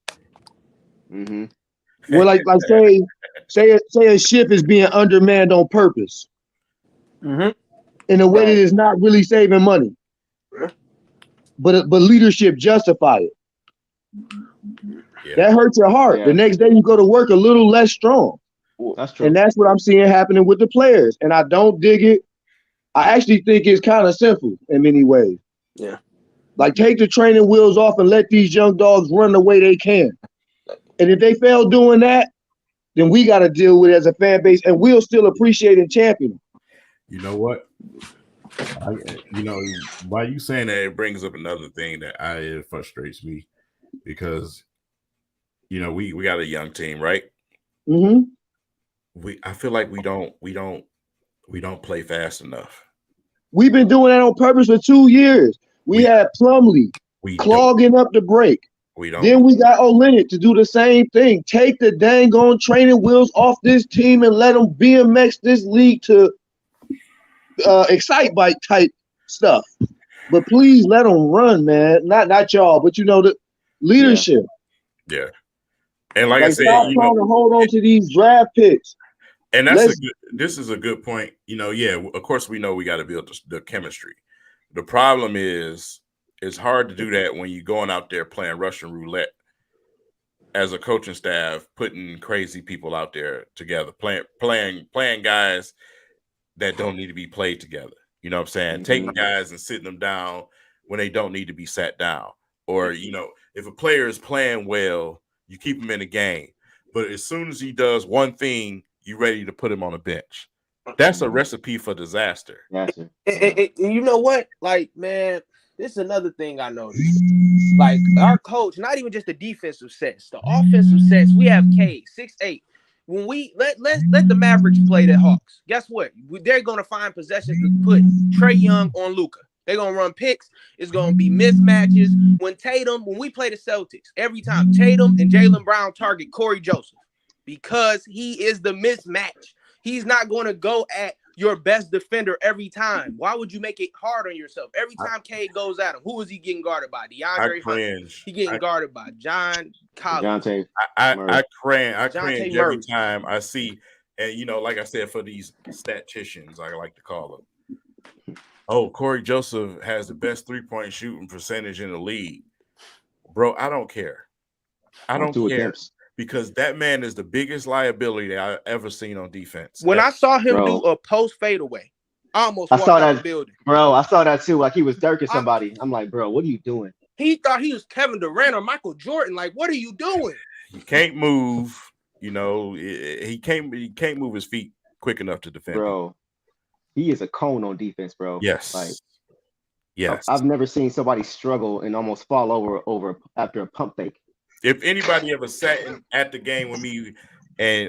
Mm-hmm. Where like say a ship is being undermanned on purpose. Mm-hmm. In a way that is not really saving money. But leadership justify it. That hurts your heart. The next day you go to work a little less strong. That's true. And that's what I'm seeing happening with the players. And I don't dig it. I actually think it's kind of simple in many ways. Yeah. Like, take the training wheels off and let these young dogs run the way they can. And if they fail doing that, then we got to deal with it as a fan base, and we'll still appreciate and champion them. You know what? By you saying that, it brings up another thing that it frustrates me because, we got a young team, right? Mm-hmm. I feel like we don't play fast enough. We've been doing that on purpose for 2 years. We had Plumlee clogging up the break. Then we got Olynyk to do the same thing. Take the dang on training wheels off this team and let them BMX this league to excite bike type stuff. But please let them run, man. Not y'all, but the leadership. Yeah. And like I said, stop trying to hold on to these draft picks. And this is a good point. Of course we know we got to build the chemistry. The problem is it's hard to do that when you're going out there playing Russian roulette as a coaching staff, putting crazy people out there together, playing guys that don't need to be played together. You know what I'm saying? Mm-hmm. Taking guys and sitting them down when they don't need to be sat down. Or, if a player is playing well, you keep him in the game. But as soon as he does one thing, you're ready to put him on a bench. That's a recipe for disaster. And you know what? Like, man, this is another thing I noticed. Like, our coach, not even just the defensive sets, the offensive sets, we have K, 6'8". When we let the Mavericks play the Hawks, guess what? They're going to find possessions to put Trae Young on Luka. They're going to run picks. It's going to be mismatches. When we play the Celtics, every time Tatum and Jaylen Brown target Corey Joseph because he is the mismatch. He's not going to go at your best defender every time. Why would you make it hard on yourself? Every time Cade goes at him, who is he getting guarded by? DeAndre Hunter. He getting guarded by John Collins. I cringe every time I see, and like I said, for these statisticians, I like to call them. Oh, Corey Joseph has the best 3-point shooting percentage in the league. Bro, I don't care. I don't care. Because that man is the biggest liability that I've ever seen on defense. When I saw him do a post fadeaway, I almost walked out the building. Bro, I saw that too. Like he was dirking somebody. I'm like, bro, what are you doing? He thought he was Kevin Durant or Michael Jordan. Like, what are you doing? He can't move. He can't move his feet quick enough to defend. Bro, he is a cone on defense, bro. Yes. Yes. I've never seen somebody struggle and almost fall over after a pump fake. If anybody ever sat at the game with me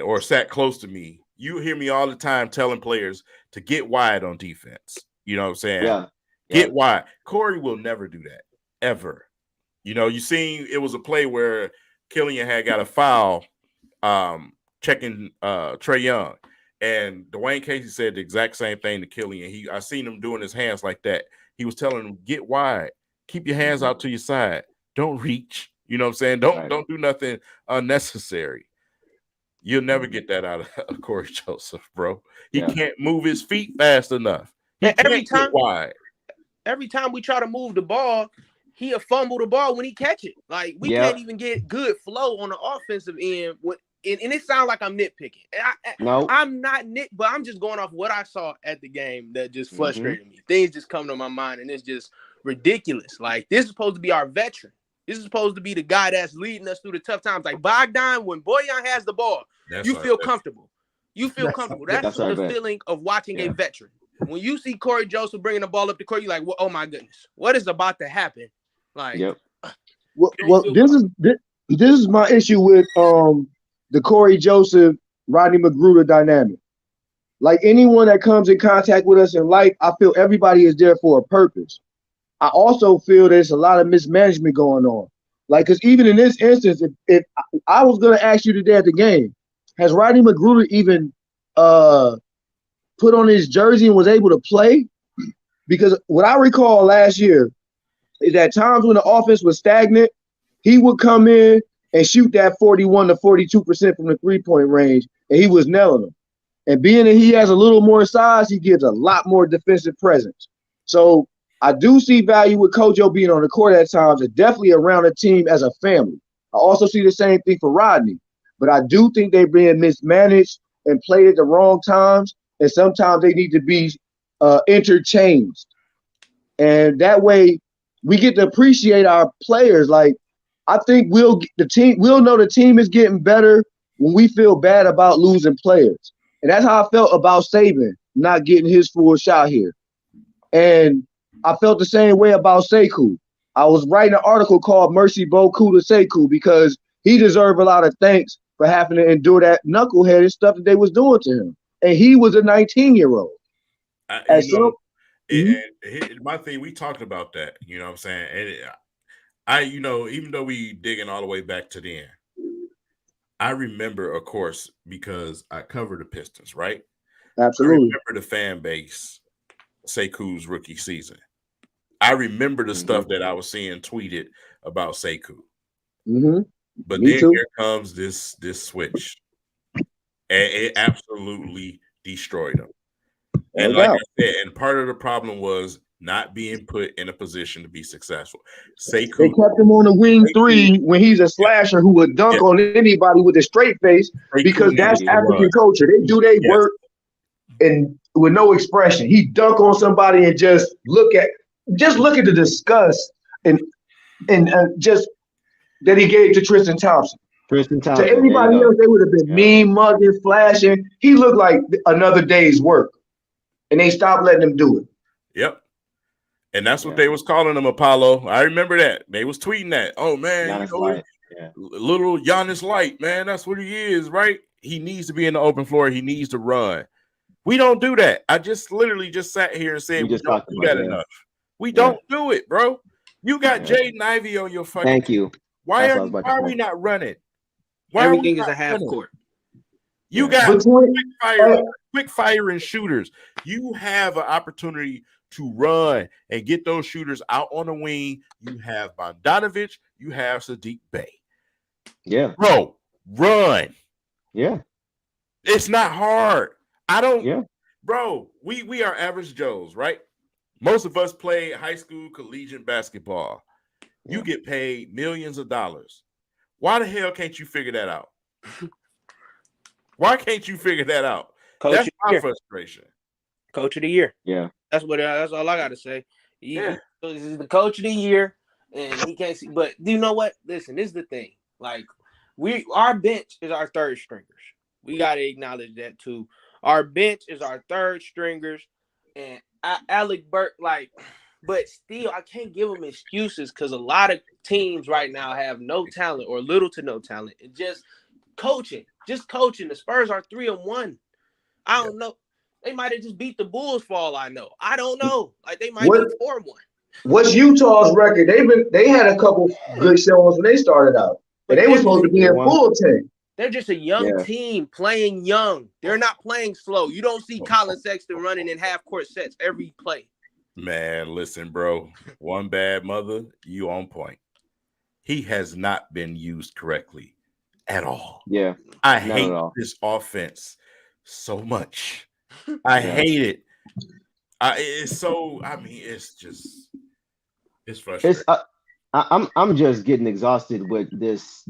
or sat close to me, you hear me all the time telling players to get wide on defense. You know what I'm saying? Yeah. Get wide. Corey will never do that, ever. You seen it was a play where Killian had got a foul checking Trae Young. And Dwayne Casey said the exact same thing to Killian. I seen him doing his hands like that. He was telling him, get wide. Keep your hands out to your side. Don't reach. You know what I'm saying? Don't do nothing unnecessary. You'll never get that out of Corey Joseph, bro. He can't move his feet fast enough. Every time we try to move the ball, he'll fumble the ball when he catch it. Like we can't even get good flow on the offensive end. And it sounds like I'm nitpicking. I'm not but I'm just going off what I saw at the game that just frustrated me. Things just come to my mind, and it's just ridiculous. Like, this is supposed to be our veteran. This is supposed to be the guy that's leading us through the tough times. Like Bogdan, when Bojan has the ball, you feel comfortable. You feel comfortable. That's the feeling of watching a veteran. When you see Corey Joseph bringing the ball up the court, you're like, well, oh my goodness, what is about to happen? Like, well, this is my issue with the Corey Joseph, Rodney McGruder dynamic. Like, anyone that comes in contact with us in life, I feel everybody is there for a purpose. I also feel there's a lot of mismanagement going on. Like, because even in this instance, if I was going to ask you today at the game, has Rodney McGruder even put on his jersey and was able to play? Because what I recall last year is at times when the offense was stagnant, he would come in and shoot that 41 to 42% from the three-point range, and he was nailing them. And being that he has a little more size, he gives a lot more defensive presence. So I do see value with Kojo being on the court at times, and definitely around the team as a family. I also see the same thing for Rodney. But I do think they're being mismanaged and played at the wrong times. And sometimes they need to be interchanged. And that way we get to appreciate our players. Like, I think we'll know the team is getting better when we feel bad about losing players. And that's how I felt about Saban not getting his full shot here. And I felt the same way about Sekou. I was writing an article called Mercy Boku to Sekou because he deserved a lot of thanks for having to endure that knuckleheaded stuff that they was doing to him. And he was a 19-year-old. My thing, we talked about that, you know what I'm saying? And even though we digging all the way back to then, I remember, of course, because I covered the Pistons, right? Absolutely. I remember the fan base, Sekou's rookie season. I remember the stuff that I was seeing tweeted about Sekou. But then here comes this switch. And it absolutely destroyed him. And like I said, and part of the problem was not being put in a position to be successful. Sekou, they kept him on the wing three when he's a slasher who would dunk on anybody with a straight face because that's African culture. They do their work and with no expression. He dunk on somebody and just look at the disgust and just that he gave to Tristan Thompson. To everybody else, they would have been mean, mugging, flashing. He looked like another day's work. And they stopped letting him do it. Yep. And that's what they was calling him, Apollo. I remember that. They was tweeting that. Oh, man, little Giannis Light, man. That's what he is, right? He needs to be in the open floor. He needs to run. We don't do that. I just literally sat here and said we don't do that enough. We don't do it, bro. You got Jaden Ivey on your fucking Thank you. Why are we not running? Everything is a half court. You got quick firing shooters. You have an opportunity to run and get those shooters out on the wing. You have Bogdanovich. You have Sadiq Bey. Yeah. Bro, run. Yeah. It's not hard. Bro, we are average Joes, right? Most of us play high school collegiate basketball. You get paid millions of dollars. Why the hell can't you figure that out? Why can't you figure that out? That's my frustration. Coach of the year. Yeah. That's all I got to say. This is the coach of the year, and he can't see. But you know what? Listen, this is the thing. Like, our bench is our third stringers. We got to acknowledge that too. Our bench is our third stringers, and Alec Burke, but still, I can't give them excuses because a lot of teams right now have no talent or little to no talent. It's just coaching. The Spurs are 3-1. I don't know. They might have just beat the Bulls for all I know. I don't know. Like, they might be 4-1. What's Utah's record? They had a couple good shows when they started out. And they were supposed to be in full tank. They're just a young team playing young. They're not playing slow. You don't see Colin Sexton running in half-court sets every play. Man, listen, bro. One bad mother, you on point. He has not been used correctly at all. Yeah. I hate this offense so much. I hate it. It's frustrating. I'm just getting exhausted with this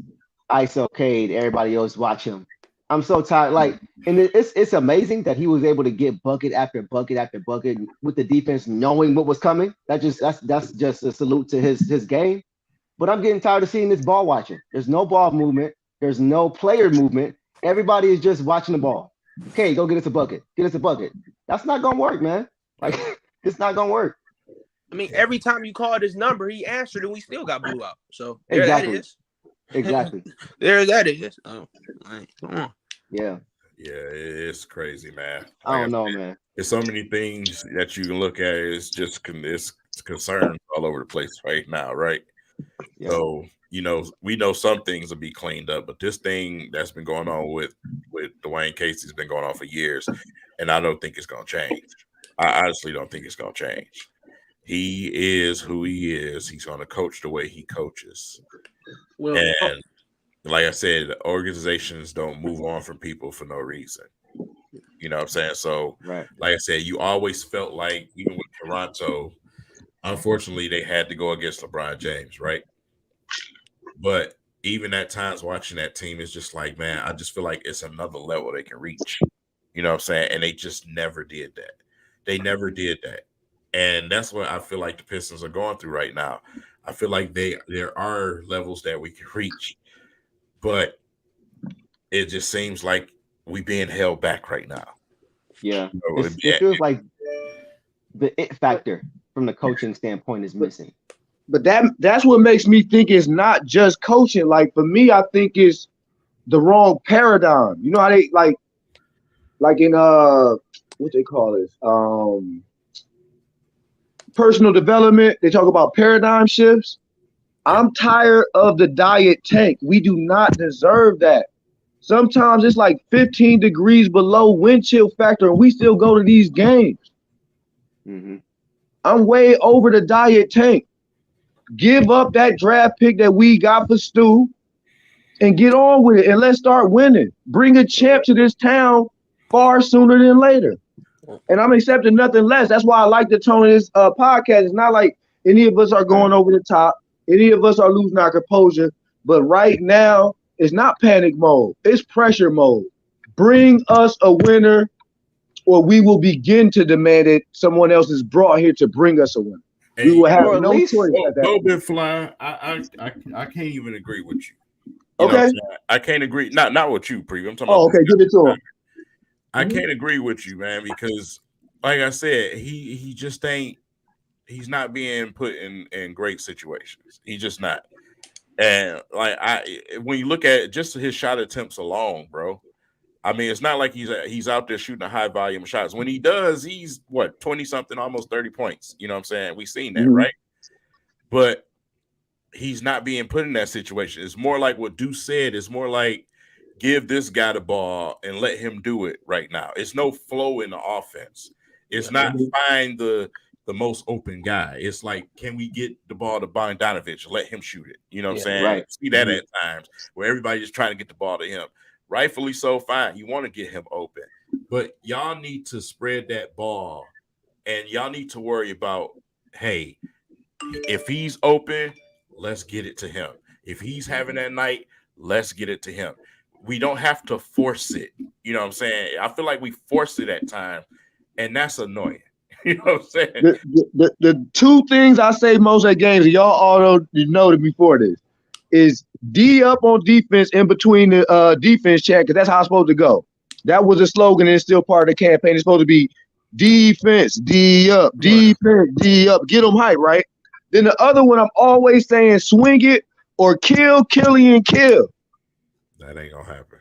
ISO-Cade. Everybody else watch him. I'm so tired. And it's amazing that he was able to get bucket after bucket after bucket with the defense knowing what was coming. That's just a salute to his game. But I'm getting tired of seeing this ball watching. There's no ball movement. There's no player movement. Everybody is just watching the ball. Okay, go get us a bucket. Get us a bucket. That's not gonna work, man. It's not gonna work. I mean, every time you called his number, he answered, and we still got blew out. So exactly. That is. Exactly. There that is. Oh, come on. Yeah. Yeah, it's crazy, man. I don't know, man. There's so many things that you can look at. It's just it's concerns all over the place right now, right? Yeah. So, we know some things will be cleaned up, but this thing that's been going on with Dwayne Casey's been going on for years, and I don't think it's going to change. I honestly don't think it's going to change. He is who he is. He's going to coach the way he coaches. Well, and like I said, organizations don't move on from people for no reason. You know what I'm saying? So, like I said, you always felt like, even with Toronto, unfortunately, they had to go against LeBron James, right? But even at times watching that team, it's just like, man, I just feel like it's another level they can reach. You know what I'm saying? And they just never did that. They never did that. And that's what I feel like the Pistons are going through right now. I feel like there are levels that we can reach, but it just seems like we being held back right now. Yeah, it feels like the it factor from the coaching standpoint is missing. But that's what makes me think it's not just coaching. Like for me, I think it's the wrong paradigm. You know how they like in what they call this personal development. They talk about paradigm shifts. I'm tired of the diet tank. We do not deserve that. Sometimes it's like 15 degrees below wind chill factor, and we still go to these games. Mm-hmm. I'm way over the diet tank. Give up that draft pick that we got for Stu and get on with it, and let's start winning. Bring a champ to this town far sooner than later. And I'm accepting nothing less. That's why I like the tone of this podcast. It's not like any of us are going over the top. Any of us are losing our composure. But right now, it's not panic mode. It's pressure mode. Bring us a winner, or we will begin to demand that someone else is brought here to bring us a winner. We will have no choice at that. Go bit fly. I can't even agree with you. Okay. I can't agree. Not with you, Pre. I'm talking about. Okay, give it to him. I can't agree with you, man, because like I said, he just ain't. He's not being put in great situations. He's just not. And like when you look at just his shot attempts alone, bro. I mean, it's not like he's out there shooting a high volume of shots. When he does, he's 20 something, almost 30 points. You know what I'm saying? We've seen that, right? But he's not being put in that situation. It's more like what Deuce said. It's more like give this guy the ball and let him do it right now. It's no flow in the offense. It's not find the most open guy. It's like, can we get the ball to Bogdanovich? Let him shoot it. You know what I'm saying? Right. See that at times where everybody's just trying to get the ball to him. Rightfully so, fine. You want to get him open. But y'all need to spread that ball, and y'all need to worry about, hey, if he's open, let's get it to him. If he's having that night, let's get it to him. We don't have to force it. You know what I'm saying? I feel like we force it at times, and that's annoying. You know what I'm saying? The two things I say most at games, and y'all all know before this, is D up on defense in between the defense chat, because that's how it's supposed to go. That was a slogan, and it's still part of the campaign. It's supposed to be defense, D up, defense, D up. Get them hype, right? Then the other one, I'm always saying swing it or kill, Killian, kill. That ain't gonna happen.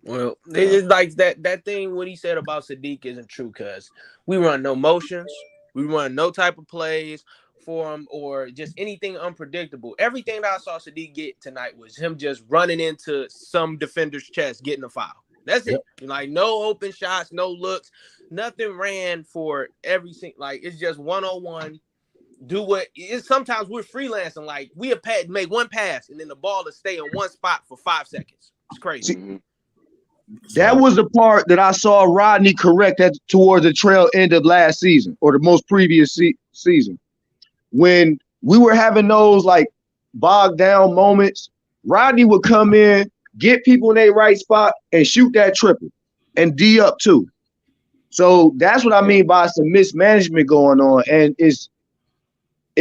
Well, it's like that thing what he said about Sadiq isn't true, because we run no motions, we run no type of plays for him or just anything unpredictable. Everything that I saw Sadiq get tonight was him just running into some defender's chest, getting a foul. That's it. Like no open shots, no looks, nothing ran for everything. Like it's just 1-on-1. Do what is sometimes we're freelancing. Like we have make one pass and then the ball to stay in one spot for 5 seconds. It's crazy. That was the part that I saw Rodney correct towards the trail end of last season or the most previous season. When we were having those like bogged down moments, Rodney would come in, get people in their right spot, and shoot that triple and D up too. So that's what I mean by some mismanagement going on. And it's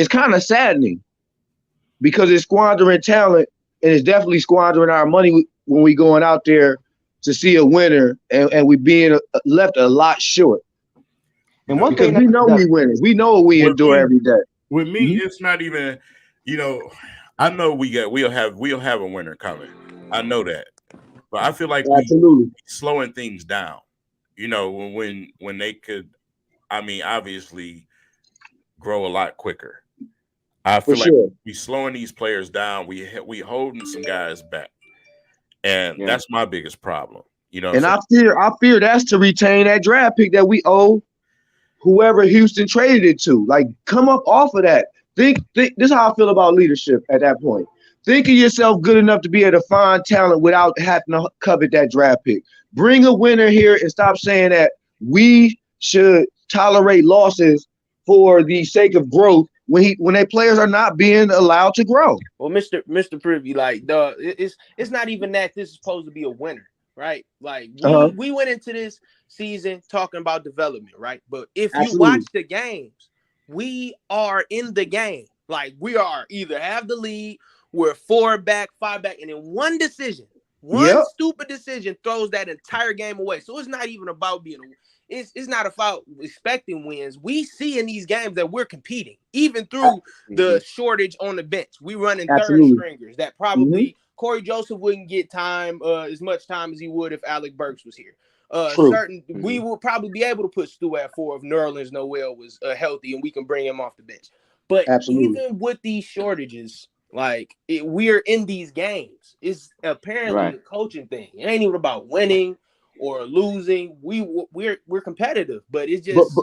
kind of saddening because it's squandering talent and it's definitely squandering our money when we going out there to see a winner and we being left a lot short. And one thing we know we winning. We know what we endure every day. With me, it's not even, I know we'll have a winner coming. I know that. But I feel like we're slowing things down. When they could, obviously grow a lot quicker. I feel like we slowing these players down. We holding some guys back. And that's my biggest problem. And I fear that's to retain that draft pick that we owe whoever Houston traded it to. Like, come up off of that. Think this is how I feel about leadership at that point. Think of yourself good enough to be able to find talent without having to covet that draft pick. Bring a winner here and stop saying that we should tolerate losses for the sake of growth when their players are not being allowed to grow. Well, Mr. Privy, like it's not even that this is supposed to be a winner, right? Like we went into this season talking about development, right? But if you watch the games, we are in the game. Like we are either have the lead, we're 4 back, 5 back, and then one decision, stupid decision throws that entire game away. So it's not even about being it's not about expecting wins. We see in these games that we're competing, even through the shortage on the bench. We running third stringers that probably Corey Joseph wouldn't get time as much time as he would if Alec Burks was here. We will probably be able to put Stu at 4 if Nerlens Noel was healthy and we can bring him off the bench. But even with these shortages, like we're in these games. It's apparently a coaching thing. It ain't even about winning or losing. We're competitive, but it's just.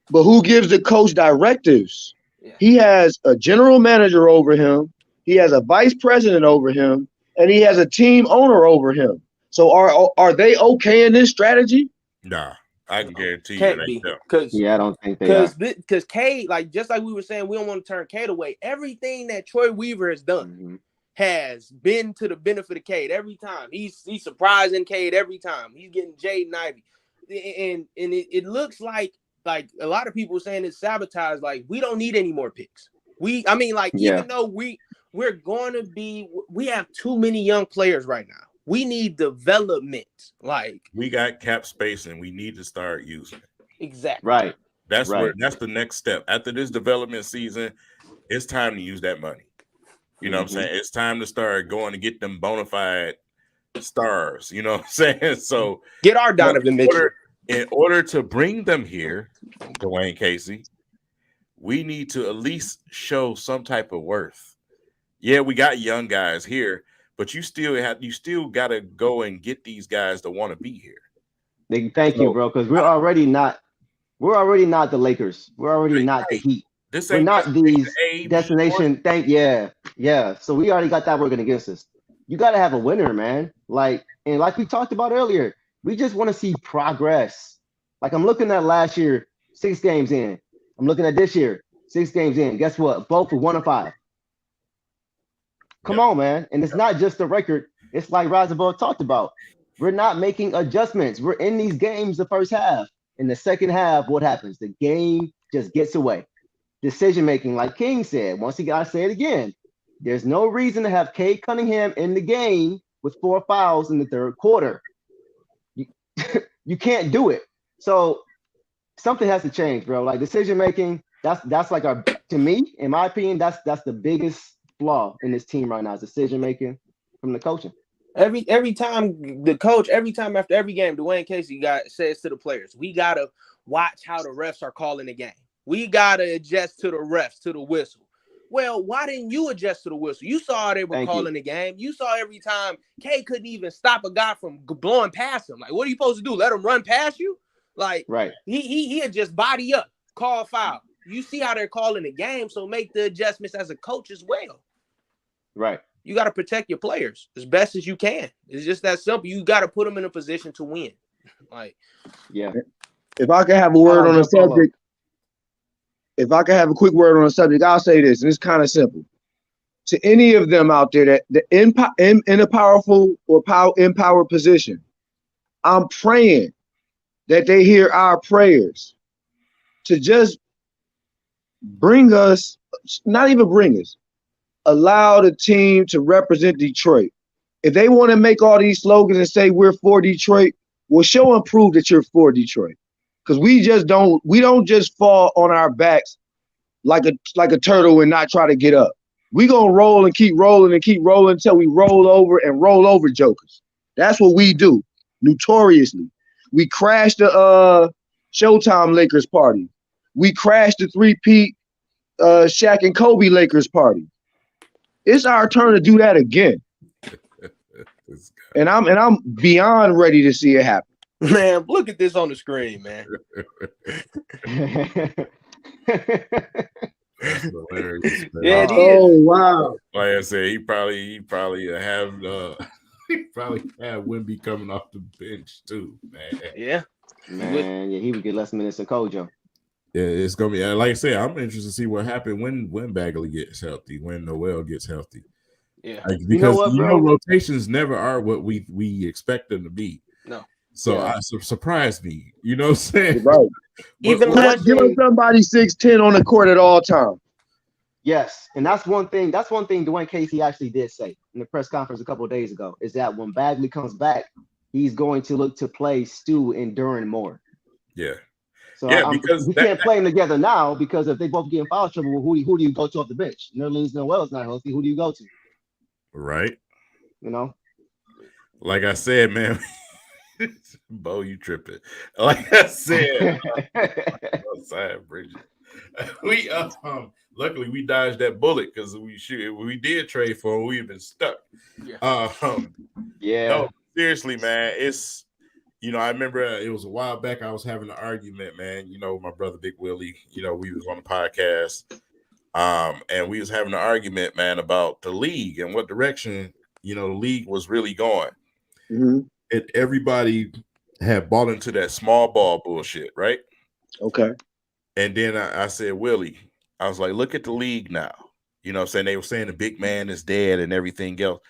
But who gives the coach directives? Yeah. He has a general manager over him. He has a vice president over him, and he has a team owner over him. So are they okay in this strategy? Nah, I can guarantee Can't you. Because I don't think they are. Because Cade, like just like we were saying, we don't want to turn Cade away. Everything that Troy Weaver has done has been to the benefit of Cade every time. He's surprising Cade every time. He's getting Jaden Ivey, and it looks like a lot of people saying it's sabotage. Like we don't need any more picks. Even though we're going to be, we have too many young players right now. We need development. Like we got cap space and we need to start using it. Exactly. Right. That's the next step. After this development season, it's time to use that money. You know what I'm saying? It's time to start going to get them bona fide stars. You know what I'm saying? So get our Donovan Mitchell. In order to bring them here, Dwayne Casey, we need to at least show some type of worth. Yeah, we got young guys here, but you still got to go and get these guys to want to be here. Thank you, bro, because we're already not the Lakers. We're already not the Heat. We're not these destination. Yeah. So we already got that working against us. You got to have a winner, man. Like we talked about earlier, we just want to see progress. Like I'm looking at last year, 6 games in. I'm looking at this year, 6 games in. Guess what? Both were 1-5. Come on, man. And it's not just the record. It's like Razabov talked about. We're not making adjustments. We're in these games the first half. In the second half, what happens? The game just gets away. Decision making, like King said, once he got to say it again, there's no reason to have Cade Cunningham in the game with 4 fouls in the third quarter. You can't do it. So something has to change, bro. Like decision making, that's like to me, in my opinion, that's the biggest flaw in this team right now is decision making from the coaching. Every time the coach, after every game, Dwayne Casey says to the players, we gotta watch how the refs are calling the game. We gotta adjust to the refs, to the whistle. Well, why didn't you adjust to the whistle? You saw how they were calling the game. You saw every time K couldn't even stop a guy from blowing past him. Like, what are you supposed to do? Let him run past you? Like, right? He had just body up, call foul. You see how they're calling the game, so make the adjustments as a coach as well. Right. You got to protect your players as best as you can. It's just that simple. You got to put them in a position to win. Like, yeah. If I could have a word on the subject, if I could have a quick word on the subject, I'll say this, and it's kind of simple. To any of them out there that in a powerful or empowered position, I'm praying that they hear our prayers to just bring us, not even bring us, allow the team to represent Detroit. If they want to make all these slogans and say we're for Detroit, well, show and prove that you're for Detroit. Because we don't just fall on our backs like a turtle and not try to get up. We gonna roll and keep rolling until we roll over jokers. That's what we do, notoriously. We crashed the Showtime Lakers party. We crashed the 3-peat Shaq and Kobe Lakers party. It's our turn to do that again. And I'm beyond ready to see it happen. Man, look at this on the screen, man. That's hilarious, man. Yeah, it is. Oh wow! Like I said, he probably have Wemby coming off the bench too, man. Yeah, man. Yeah, he would get less minutes than Kojo. it's gonna be like I said. I'm interested to see what happened when Bagley gets healthy, when Noel gets healthy. Yeah, like, because You know what, bro? rotations never are what we expect them to be. no. So Yeah. surprised me. You know what I'm saying? Right. Even Well, last Give us year, somebody 6'10" on the court at all times. yes, and that's one thing. That's one thing Dwayne Casey actually did say in the press conference a couple of days ago. Is that when Bagley comes back, he's going to look to play Stu and Duran more. Yeah. So Yeah, because we can't play them together now because if they both get in foul trouble, who do you go to off the bench? Nerlens Noel's not healthy. Who do you go to? right. You know. Like I said, man. Bo, you tripping. Like I said, outside Bridget. We luckily we dodged that bullet because we did trade for him, we've been stuck. yeah, Yeah. No, seriously, man. It's I remember it was a while back. I was having an argument, man. My brother Big Willie. We was on the podcast, and we was having an argument, man, about the league and what direction the league was really going. Mm-hmm. And everybody had bought into that small ball bullshit, right? Okay. And then I said, Willie, I was like, look at the league now. You know what I'm saying? They were saying the big man is dead and everything else.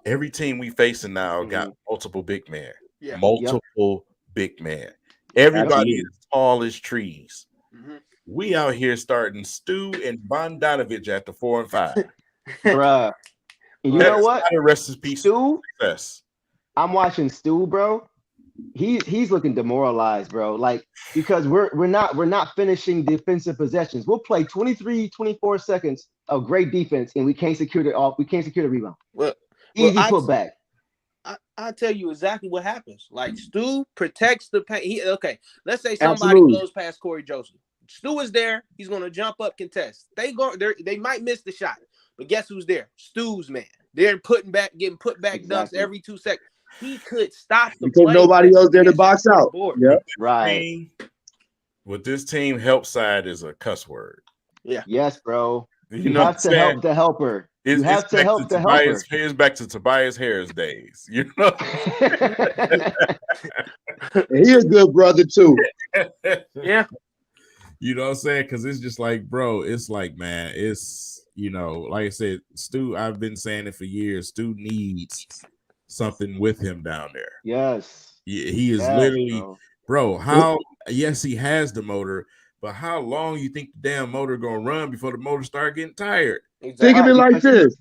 Every team we facing now got multiple big men. Yeah. Multiple big men. Everybody Absolutely. is tall as trees. Mm-hmm. We out here starting Stu and Bogdanovich at the 4 and 5. Bruh. And you know what? Rest in peace. Stu, Success. I'm watching Stu, bro. He's looking demoralized, bro. Like, because we're not finishing defensive possessions. We'll play 23, 24 seconds of great defense, and we can't secure the rebound. Well, Easy putback. I tell you exactly what happens. Like Stu protects the paint. Let's say somebody Absolutely. blows past Corey Joseph. Stu is there. He's gonna jump up, contest. They might miss the shot, but guess who's there? Stu's man. They're getting put back dunks every 2 seconds. He could stop the because play nobody else there to box out. Yeah, right. With this team, help side is a cuss word. Yeah. Yes, bro. You have to help the helper. You have to help the helper. It's back to Tobias Harris days. You know. He a good brother too. Yeah. You know what I'm saying? Because it's just like, bro, it's like, man, it's, like I said, Stu, I've been saying it for years. Stu needs something with him down there. Yes. He is literally, bro, yes, he has the motor, but how long you think the damn motor going to run before the motor start getting tired? Exactly. Think of it like this.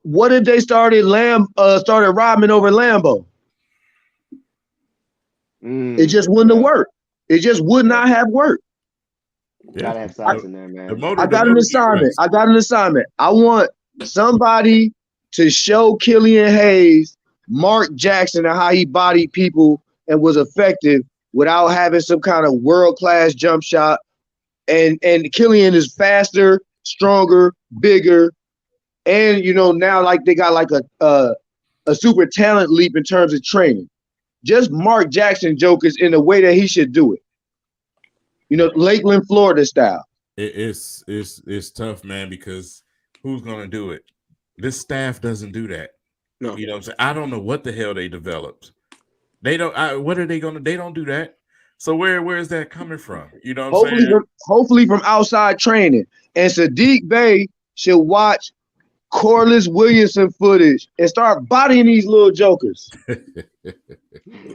What if they started Rodman over Lambo? It just wouldn't have worked. It just would not have worked. Gotta have size in there, man. I got an assignment. I want somebody to show Killian Hayes, Mark Jackson, and how he bodied people and was effective without having some kind of world-class jump shot. And Killian is faster, stronger, bigger, and now like they got like a super talent leap in terms of training. Just Mark Jackson jokers in the way that he should do it. Lakeland, Florida style. It's tough, man, because who's gonna do it? This staff doesn't do that. No. You know what I'm saying? I don't know what the hell they developed. They don't. What are they gonna? They don't do that. So where is that coming from? You know what I'm saying? Hopefully from outside training. And Sadiq Bey should watch Corliss Williamson footage and start bodying these little jokers.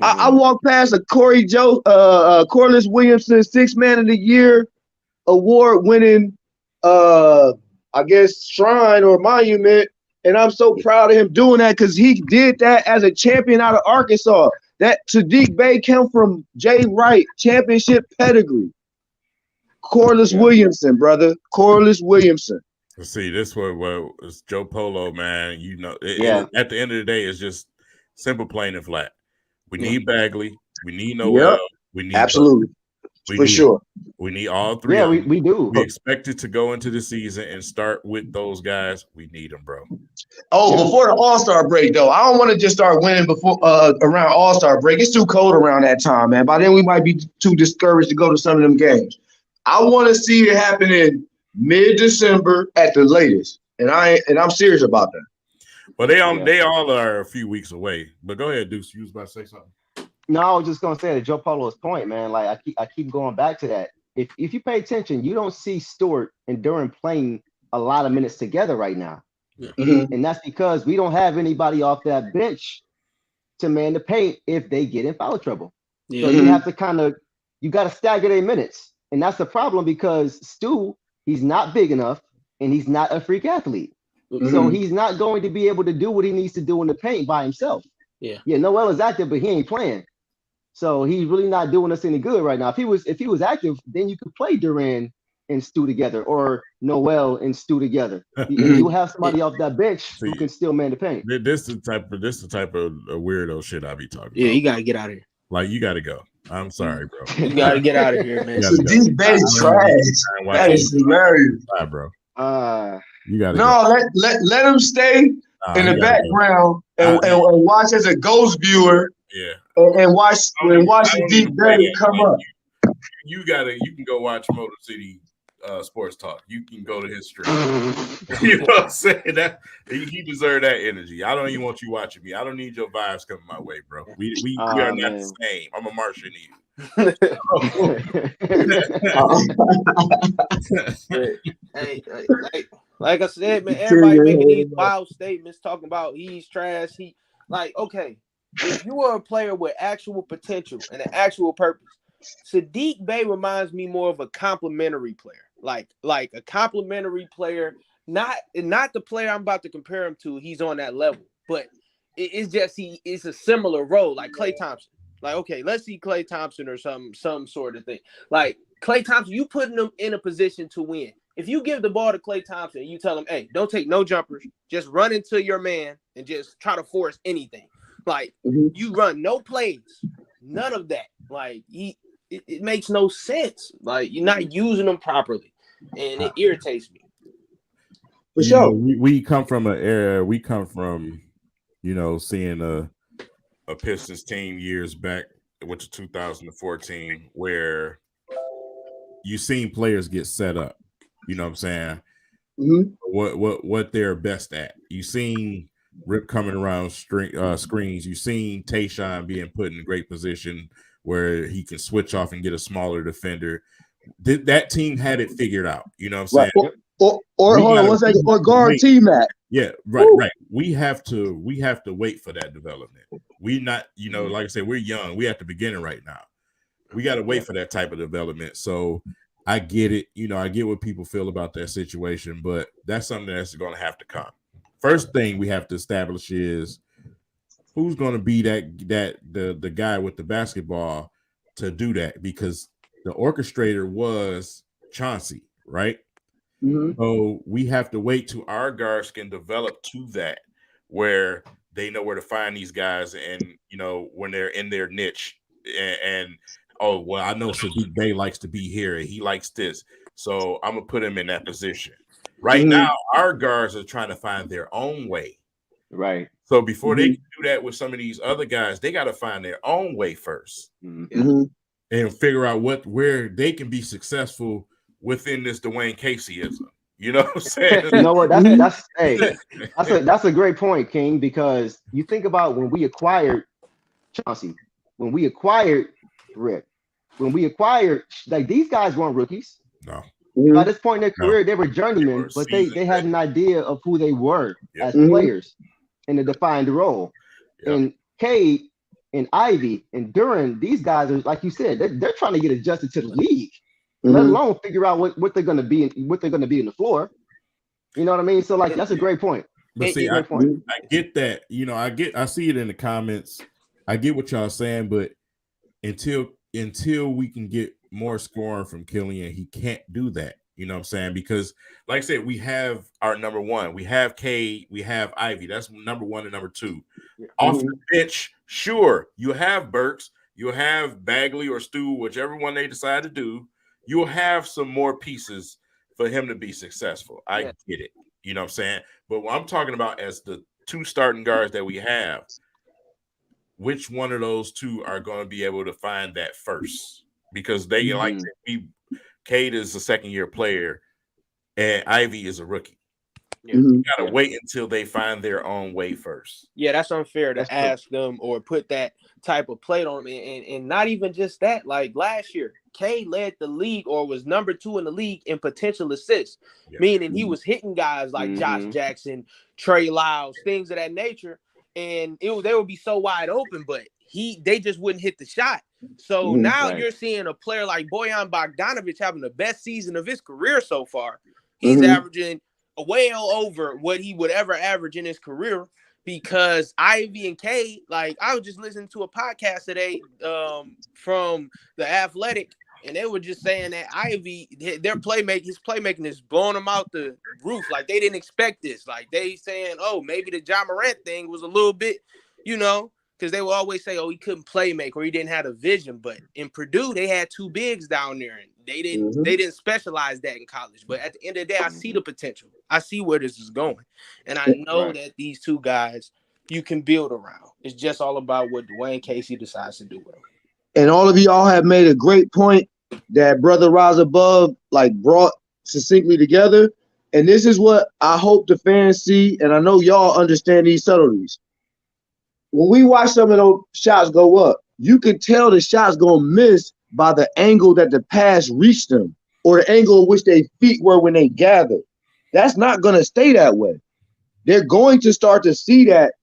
I walked past a Corliss Williamson 6 Man of the Year award winning I guess shrine or monument, and I'm so proud of him doing that because he did that as a champion out of Arkansas. That Sadiq Bey came from Jay Wright championship pedigree. Corliss Williamson, brother. Corliss Williamson. See, this was it's Joe Polo, man. At the end of the day, it's just simple, plain and flat. We need Bagley. We need Noel. We need absolutely sure. We need all three. Yeah, we do. We expected to go into the season and start with those guys. We need them, bro. Oh, before the All-Star break, though, I don't want to just start winning before around All-Star break. It's too cold around that time, man. By then, we might be too discouraged to go to some of them games. I want to see it happen in mid-December at the latest, and I'm serious about that. Well, they all are a few weeks away. But go ahead, Deuce. You was about to say something. No, I was just gonna say to Joe Polo's point, man. Like I keep going back to that. if you pay attention, you don't see Stewart and Duran playing a lot of minutes together right now. Mm-hmm. And that's because we don't have anybody off that bench to man the paint if they get in foul trouble. Yeah. So you have to you got to stagger their minutes. And that's the problem because Stu, he's not big enough and he's not a freak athlete. So he's not going to be able to do what he needs to do in the paint by himself. Yeah. Noel is active, but he ain't playing. So he's really not doing us any good right now. If he was active, then you could play Duran and Stu together, or Noel and Stu together. You have somebody off that bench who can still man the paint. This is the type of weirdo shit I be talking about. Yeah, you gotta get out of here. Like, you gotta go. I'm sorry, bro. You gotta get out of here, man. Sadiq Bey trash. That is hilarious. Bro. You gotta go. Let him stay in the background and watch as a ghost viewer. Yeah. And watch Sadiq Bey come up. You can go watch Motor City Sports Talk. You can go to his stream. You know what I'm saying? That he deserves that energy. I don't even want you watching me. I don't need your vibes coming my way, bro. We are not the same. I'm a Martian to you. Like I said, man, everybody making these wild statements talking about he's trash. Okay, if you are a player with actual potential and an actual purpose, Sadiq Bey reminds me more of a complimentary player, like a complimentary player, not the player I'm about to compare him to. He's on that level, but it's just it's a similar role, like Klay Thompson. Like, okay, let's see Klay Thompson or some sort of thing. Like Klay Thompson, you putting him in a position to win. If you give the ball to Klay Thompson, you tell him, hey, don't take no jumpers, just run into your man and just try to force anything. Like, you run no plays, none of that. Like, it makes no sense. Like, you're not using them properly, and it irritates me. For sure. We come from an era. We come from, seeing a Pistons team years back, which is 2014, where you seen players get set up. You know what I'm saying? What they're best at. You seen Rip coming around screens. You seen Tayshaun being put in a great position where he can switch off and get a smaller defender. That team had it figured out. You know what I'm saying? Or hold on one second. Or guard T-Mac. Yeah, right. We have to wait for that development. We not, like I said, we're young. We at the beginning right now. We got to wait for that type of development. So I get it. I get what people feel about that situation, but that's something that's going to have to come. First thing we have to establish is who's going to be the guy with the basketball to do that, because the orchestrator was Chauncey, right? So we have to wait till our guards can develop to that, where they know where to find these guys, and when they're in their niche, and oh well, I know Sadiq Bey likes to be here, and he likes this, so I'm gonna put him in that position. Right now, our guards are trying to find their own way. Right. So before they can do that with some of these other guys, they got to find their own way first, and figure out where they can be successful within this Dwayne Caseyism. You know what I'm saying? You know what? That's a great point, King, because you think about when we acquired Chauncey, when we acquired Rick, when we acquired, like, these guys weren't rookies. No. By this point in their career, they were journeymen, but they had an idea of who they were as players in a defined role. And Cade and Ivy and Duran, these guys are, like you said, they're trying to get adjusted to the league. Let alone figure out what they're going to be in the floor. You know what I mean? So, like, that's a great point. But see, I get that. I see it in the comments. I get what y'all saying, but until we can get more scoring from Killian, he can't do that. You know what I'm saying? Because, like I said, we have our number one. We have Cade. We have Ivy. That's number one and number two. Off the bench, sure, you have Burks. You have Bagley or Stu, whichever one they decide to do. You'll have some more pieces for him to be successful. I get it. You know what I'm saying? But what I'm talking about as the two starting guards that we have, which one of those two are going to be able to find that first? Because they Cade is a second-year player and Ivy is a rookie. Yeah. You gotta wait until they find their own way first. Yeah, that's unfair to ask them or put that type of plate on them. And not even just that. Like last year, K led the league or was number 2 in the league in potential assists, meaning he was hitting guys like Josh Jackson, Trey Lyles, things of that nature. And they would be so wide open, but they just wouldn't hit the shot. So now you're seeing a player like Bojan Bogdanovic having the best season of his career so far. He's averaging well over what he would ever average in his career because Ivy and K, like I was just listening to a podcast today from The Athletic, and they were just saying that Ivy, his playmaking is blowing them out the roof. Like they didn't expect this. Like they saying, oh, maybe the Ja Morant thing was a little bit, because they will always say, oh, he couldn't play make or he didn't have a vision. But in Purdue, they had 2 bigs down there, and they didn't specialize that in college. But at the end of the day, I see the potential. I see where this is going, and I know that these 2 guys you can build around. It's just all about what Dwayne Casey decides to do with them. And all of y'all have made a great point that Brother Rise Above brought succinctly together. And this is what I hope the fans see, and I know y'all understand these subtleties. When we watch some of those shots go up, you can tell the shots gonna miss by the angle that the pass reached them or the angle in which their feet were when they gathered. That's not gonna stay that way. They're going to start to see that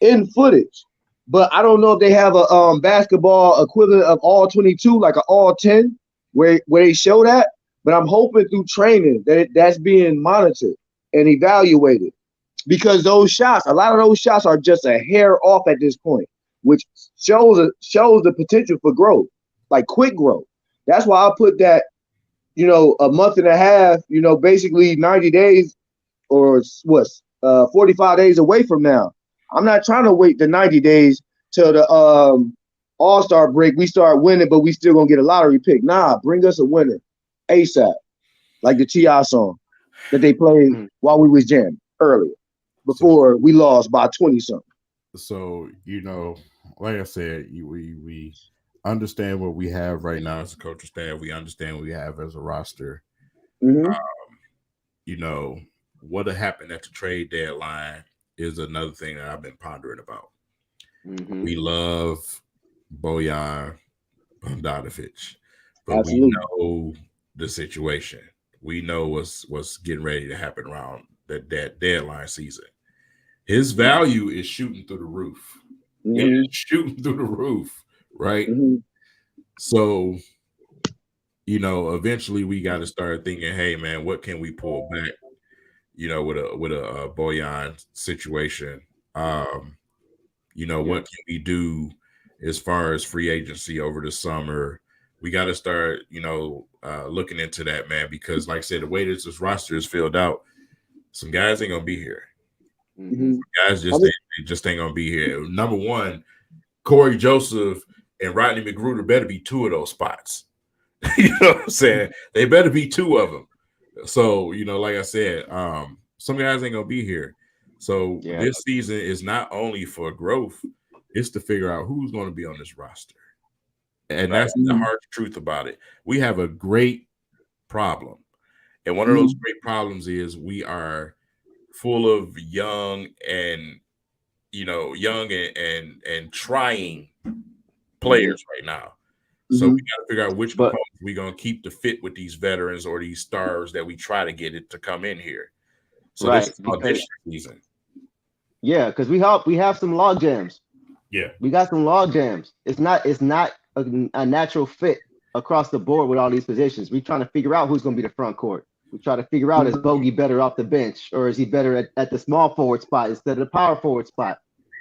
in footage. But I don't know if they have a basketball equivalent of all 22, like an all 10, where they show that. But I'm hoping through training that's being monitored and evaluated. Because a lot of those shots are just a hair off at this point, which shows the potential for growth, like quick growth. That's why I put that, a month and a half, basically 90 days or 45 days away from now. I'm not trying to wait the 90 days till the All-Star break. We start winning, but we still gonna get a lottery pick. Nah, bring us a winner ASAP, like the Teal song that they played while we was jamming earlier. Before we lost by 20-something. So, like I said, we understand what we have right now as a coaching staff. We understand what we have as a roster. What happened at the trade deadline is another thing that I've been pondering about. We love Bojan Bogdanovic, but we know the situation. We know what's getting ready to happen around that deadline season. His value is shooting through the roof. It is shooting through the roof, right? So, eventually we got to start thinking, hey, man, what can we pull back, with a Bojan situation? What can we do as far as free agency over the summer? We got to start, looking into that, man, because like I said, the way this roster is filled out, some guys ain't going to be here. Guys just ain't gonna be here. Number one, Corey Joseph and Rodney McGruder better be 2 of those spots. You know what I'm saying? They better be 2 of them. So, like I said, some guys ain't gonna be here. So this season is not only for growth, it's to figure out who's gonna be on this roster. And that's the hard truth about it. We have a great problem. And one of those great problems is we are full of young and trying players right now. So we got to figure out which components we're going to keep to fit with these veterans or these stars that we try to get it to come in here. So this is audition season. Yeah, because we have some log jams. Yeah, we got some log jams. It's not a natural fit across the board with all these positions. We're trying to figure out who's going to be the front court. We try to figure out, is Bogey better off the bench, or is he better at the small forward spot instead of the power forward spot?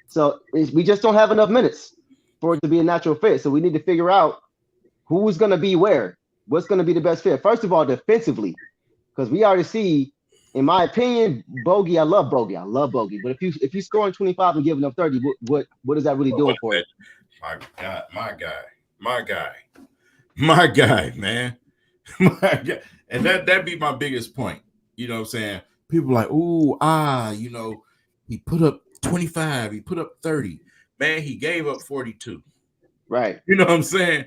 So we just don't have enough minutes for it to be a natural fit. So we need to figure out who's going to be where, what's going to be the best fit. First of all, defensively, because we already see, in my opinion, Bogey. I love Bogey. But if you're scoring 25 and giving up 30, what is that really doing for you? My God, my guy, man. My God. And that'd be my biggest point. You know what I'm saying? People are like, he put up 25, he put up 30. Man, he gave up 42. Right. You know what I'm saying?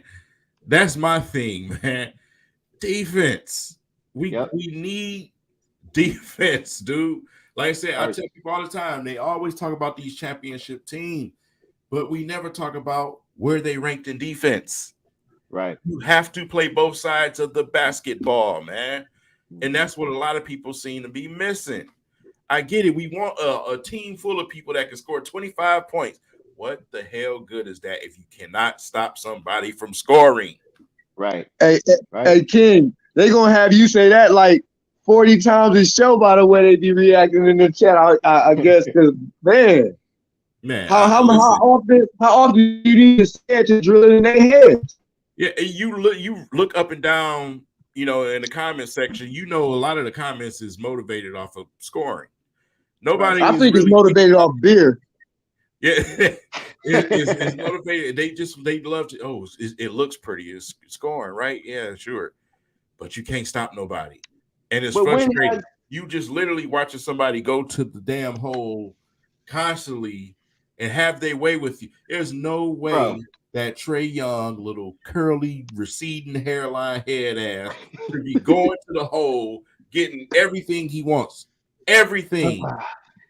That's my thing, man. Defense. We need defense, dude. Like I said, I tell people all the time, they always talk about these championship teams, but we never talk about where they ranked in defense. Right. You have to play both sides of the basketball, man. And that's what a lot of people seem to be missing. I get it. We want a team full of people that can score 25 points. What the hell good is that if you cannot stop somebody from scoring? Right. Hey, King, they going to have you say that like 40 times a show by the way they be reacting in the chat, I guess, because, man, how often do you need to say it to drill it in their heads? Yeah, you look up and down, in the comment section, a lot of the comments is motivated off of scoring. Nobody I think really it's motivated off beer. Yeah, it's motivated. They love to. It looks pretty. It's scoring, right? Yeah, sure. But you can't stop nobody, and it's frustrating. You just literally watching somebody go to the damn hole constantly and have their way with you. There's no way that Trae Young, little curly, receding hairline head ass, should be going to the hole, getting everything he wants. Everything.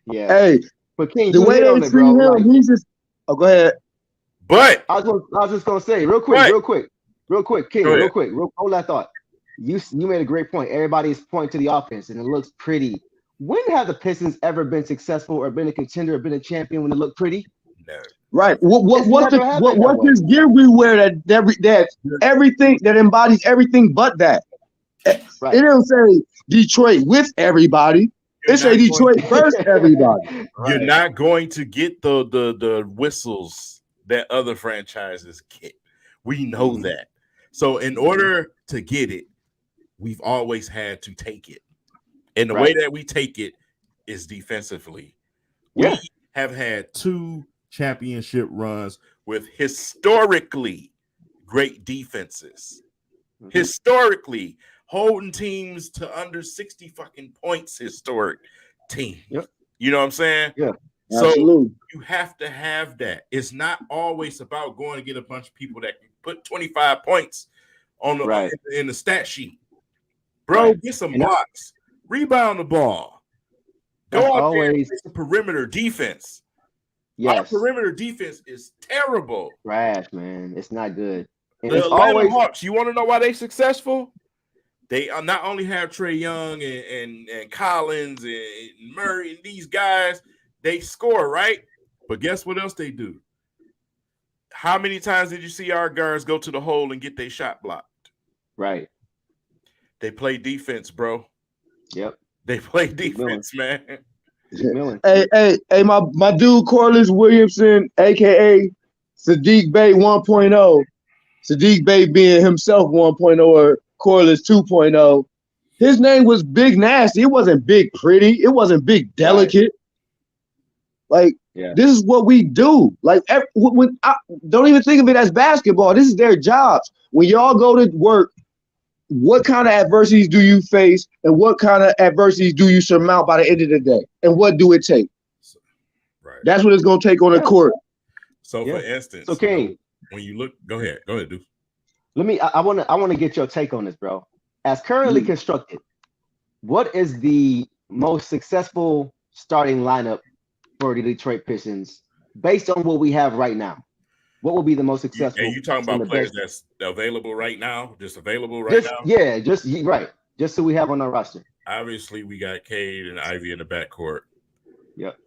Yeah. Hey, but King, the way they treat him, he's just. Oh, go ahead. But I was just gonna say real quick, King, hold that thought. You made a great point. Everybody's pointing to the offense, and it looks pretty. When have the Pistons ever been successful or been a contender or been a champion when it looked pretty? No. What's this gear we wear that everything that embodies everything but that? Right. It don't say Detroit with everybody. It say Detroit first everybody. You're not going to get the whistles that other franchises get. We know that. So in order to get it, we've always had to take it. And the way that we take it is defensively. We have had 2 championship runs with historically great defenses. Historically holding teams to under 60 fucking points, historic team. Yep. You know what I'm saying? Yeah. So absolutely. You have to have that. It's not always about going to get a bunch of people that can put 25 points on the in the stat sheet. Bro, get some blocks, rebound the ball. Go out there and play some perimeter defense. Yes. Our perimeter defense is terrible. Trash, man. It's not good. And the Atlanta Hawks, you want to know why they're successful? They not only have Trae Young and Collins and Murray and these guys, they score, right? But guess what else they do? How many times did you see our guards go to the hole and get their shot blocked? Right. They play defense, bro. Yep. They play defense, man. Hey, my dude Corliss Williamson, aka Sadiq Bey 1.0. Sadiq Bey being himself 1.0 or Corliss 2.0. His name was Big Nasty. It wasn't Big Pretty. It wasn't Big Delicate. Like, this is what we do. Like, don't even think of it as basketball. This is their jobs. When y'all go to work, what kind of adversities do you face, and what kind of adversities do you surmount by the end of the day? And what do it take? Right. That's what it's going to take on the court. So, for instance, King, when you look, go ahead, dude. I want to get your take on this, bro. As currently constructed, what is the most successful starting lineup for the Detroit Pistons based on what we have right now? What will be the most successful? And you talking about players that's available right now? Just available right now? Yeah, just so we have on our roster. Obviously, we got Cade and Ivy in the backcourt. Yep.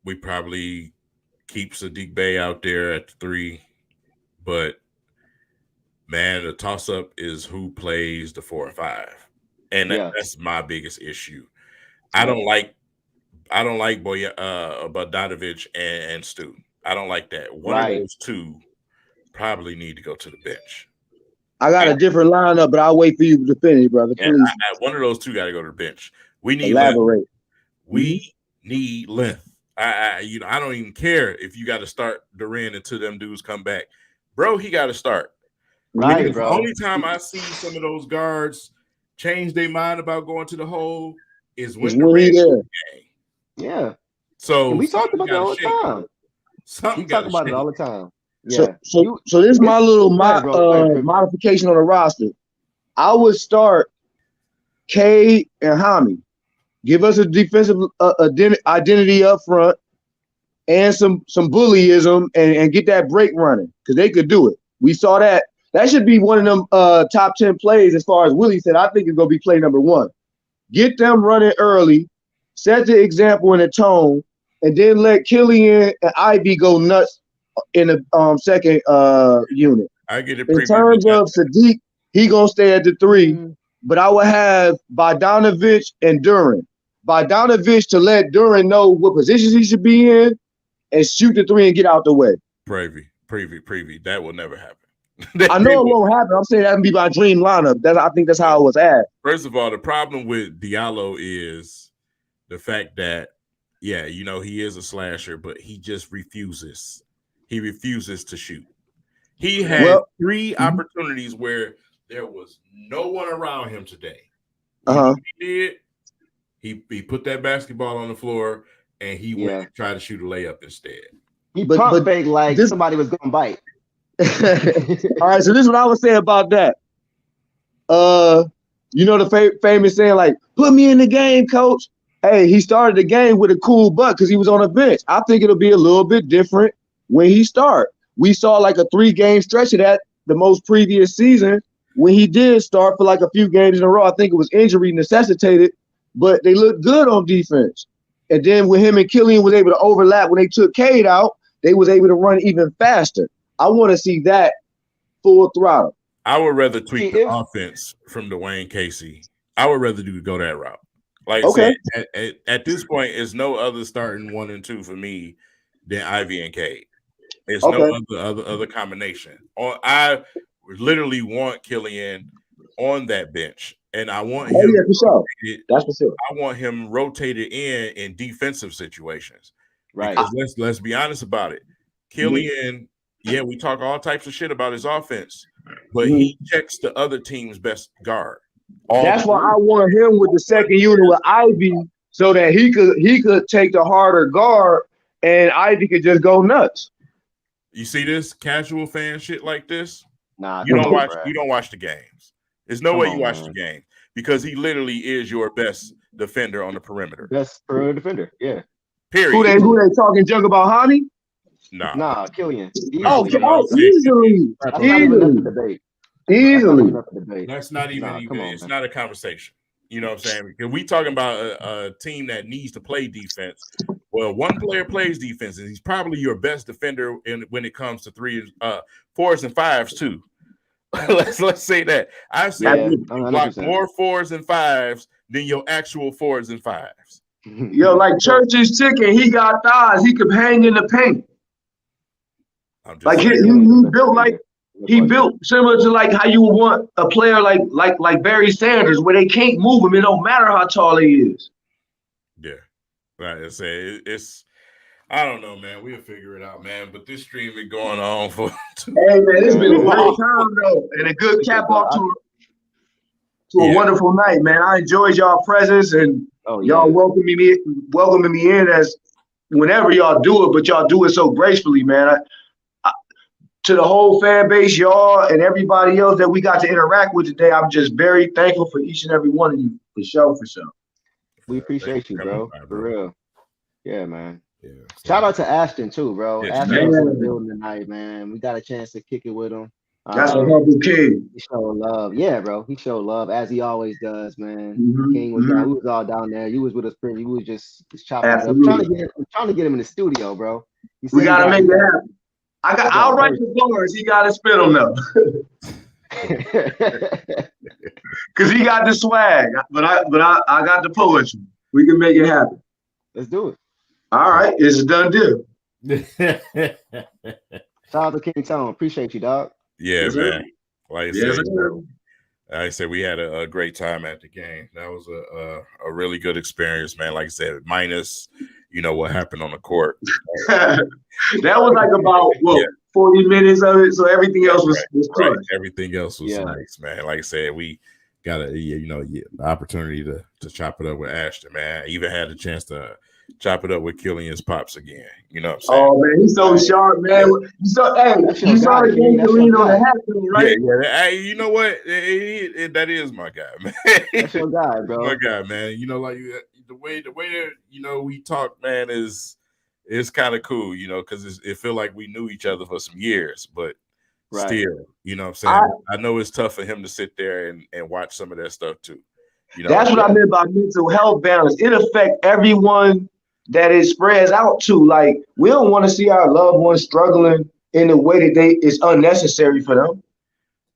We probably keep Sadiq Bey out there at the 3, but man, the toss-up is who plays the 4 and 5, and that's my biggest issue. I don't like Bogdanovich and Stu. I don't like that. One of those 2 probably need to go to the bench. I got a different lineup, but I'll wait for you to finish, brother. Please. One of those 2 got to go to the bench. We need elaborate. Length. We need length. I don't even care if you got to start Durant until them dudes come back, bro. He got to start. Right, bro. The only time I see some of those guards change their mind about going to the hole is when Durant's in the game. Yeah. So we talk about that all the time. Something we talk about it all the time. Yeah. So this is my little modification on the roster. I would start Cade and Hami. give us a defensive identity up front, and some bullyism, and get that break running, because they could do it. We saw that. That should be one of them top 10 plays as far as Willie said. I think it's going to be play number 1. Get them running early, set the example and the tone, and then let Killian and Ivy go nuts in the second unit. I get it. In terms of Sadiq, he going to stay at the 3, but I would have Bogdanovich and Duran. Bogdanovich to let Duran know what positions he should be in and shoot the 3 and get out the way. Preview. That will never happen. I know it won't happen. I'm saying that would be my dream lineup. I think that's how it was at. First of all, the problem with Diallo is the fact that, he is a slasher, but he just refuses. He refuses to shoot. He had 3 opportunities where there was no one around him today. He did. He put that basketball on the floor and he went and tried to shoot a layup instead. He pump faked like somebody was gonna bite. All right, so this is what I would say about that. The famous saying, like, put me in the game, coach. Hey, he started the game with a cool butt because he was on a bench. I think it'll be a little bit different when he start. We saw like a 3-game stretch of that the most previous season when he did start for like a few games in a row. I think it was injury necessitated, but they looked good on defense. And then when him and Killian was able to overlap when they took Cade out, they was able to run even faster. I want to see that full throttle. I would rather tweak the offense from Dwayne Casey. I would rather go that route. Like I said, at this point, it's no other starting 1 and 2 for me than Ivy and Cade. It's no other combination. I literally want Killian on that bench, and I want him. For sure. That's for sure. I want him rotated in defensive situations. Right. Because let's be honest about it. Killian, we talk all types of shit about his offense, but he checks the other team's best guard. That's why I want him with the second unit with Ivy, so that he could take the harder guard, and Ivy could just go nuts. You see this casual fan shit like this? Nah, you don't watch the games. There's no way you watch the game, because he literally is your best defender on the perimeter. Best perimeter defender, yeah. Period. Who they talking junk about, Honey? Nah, Killian. Easily. That's not even. It's not a conversation. You know what I'm saying? Because we talking about a team that needs to play defense. Well, one player plays defense, and he's probably your best defender when it comes to 3s, 4s, and 5s too. let's say that I've seen you block more 4s and 5s than your actual 4s and 5s. Yo, like Church's chicken, he got thighs. He could hang in the paint. Like he built like. He built similar to like how you would want a player like Barry Sanders, where they can't move him. It don't matter how tall he is. Yeah, like I say, it's. I don't know, man. We'll figure it out, man. But this stream been going on for. Hey, man, it's been a great time though, and a good cap off to a wonderful night, man. I enjoyed y'all presence and y'all welcoming me in as whenever y'all do it, but y'all do it so gracefully, man. To the whole fan base, y'all, and everybody else that we got to interact with today, I'm just very thankful for each and every one of you, for sure. We appreciate you, bro. For real. Yeah, man. Yeah. Shout out to Ashton, too, bro. Ashton was in the building tonight, man. We got a chance to kick it with him. That's a humble king. He showed love. Yeah, bro. He showed love, as he always does, man. King was down. We was all down there. You was with us, pretty. You was just chopping it up. I'm trying to get him in the studio, bro. We got to make that happen. I'll write the bars. He got to spit them though, because he got the swag. But I got the poetry. We can make it happen. Let's do it. All right, it's a done deal. Shout out to King Tone. Appreciate you, dog. Yeah, man. Like I said, we had a great time at the game. That was a really good experience, man. Like I said, minus what happened on the court. That was like about 40 minutes of it, so everything else was right. Everything else was nice, man. Like I said, we got the opportunity to chop it up with Ashton, man. I even had a chance to chop it up with Killian's pops again. You know what I'm saying? Oh man, he's so sharp, man. You saw the game Killian on the hat, right? Yeah. Hey, you know what? That is my guy, man. That's your guy, bro. My guy, man. way that we talk, man, is kind of cool, because it feel like we knew each other for some years, but still, you know what I'm saying? I know it's tough for him to sit there and watch some of that stuff too. That's what I meant by mental health balance. It affects everyone that it spreads out to. Like, we don't want to see our loved ones struggling in a way that it's unnecessary for them.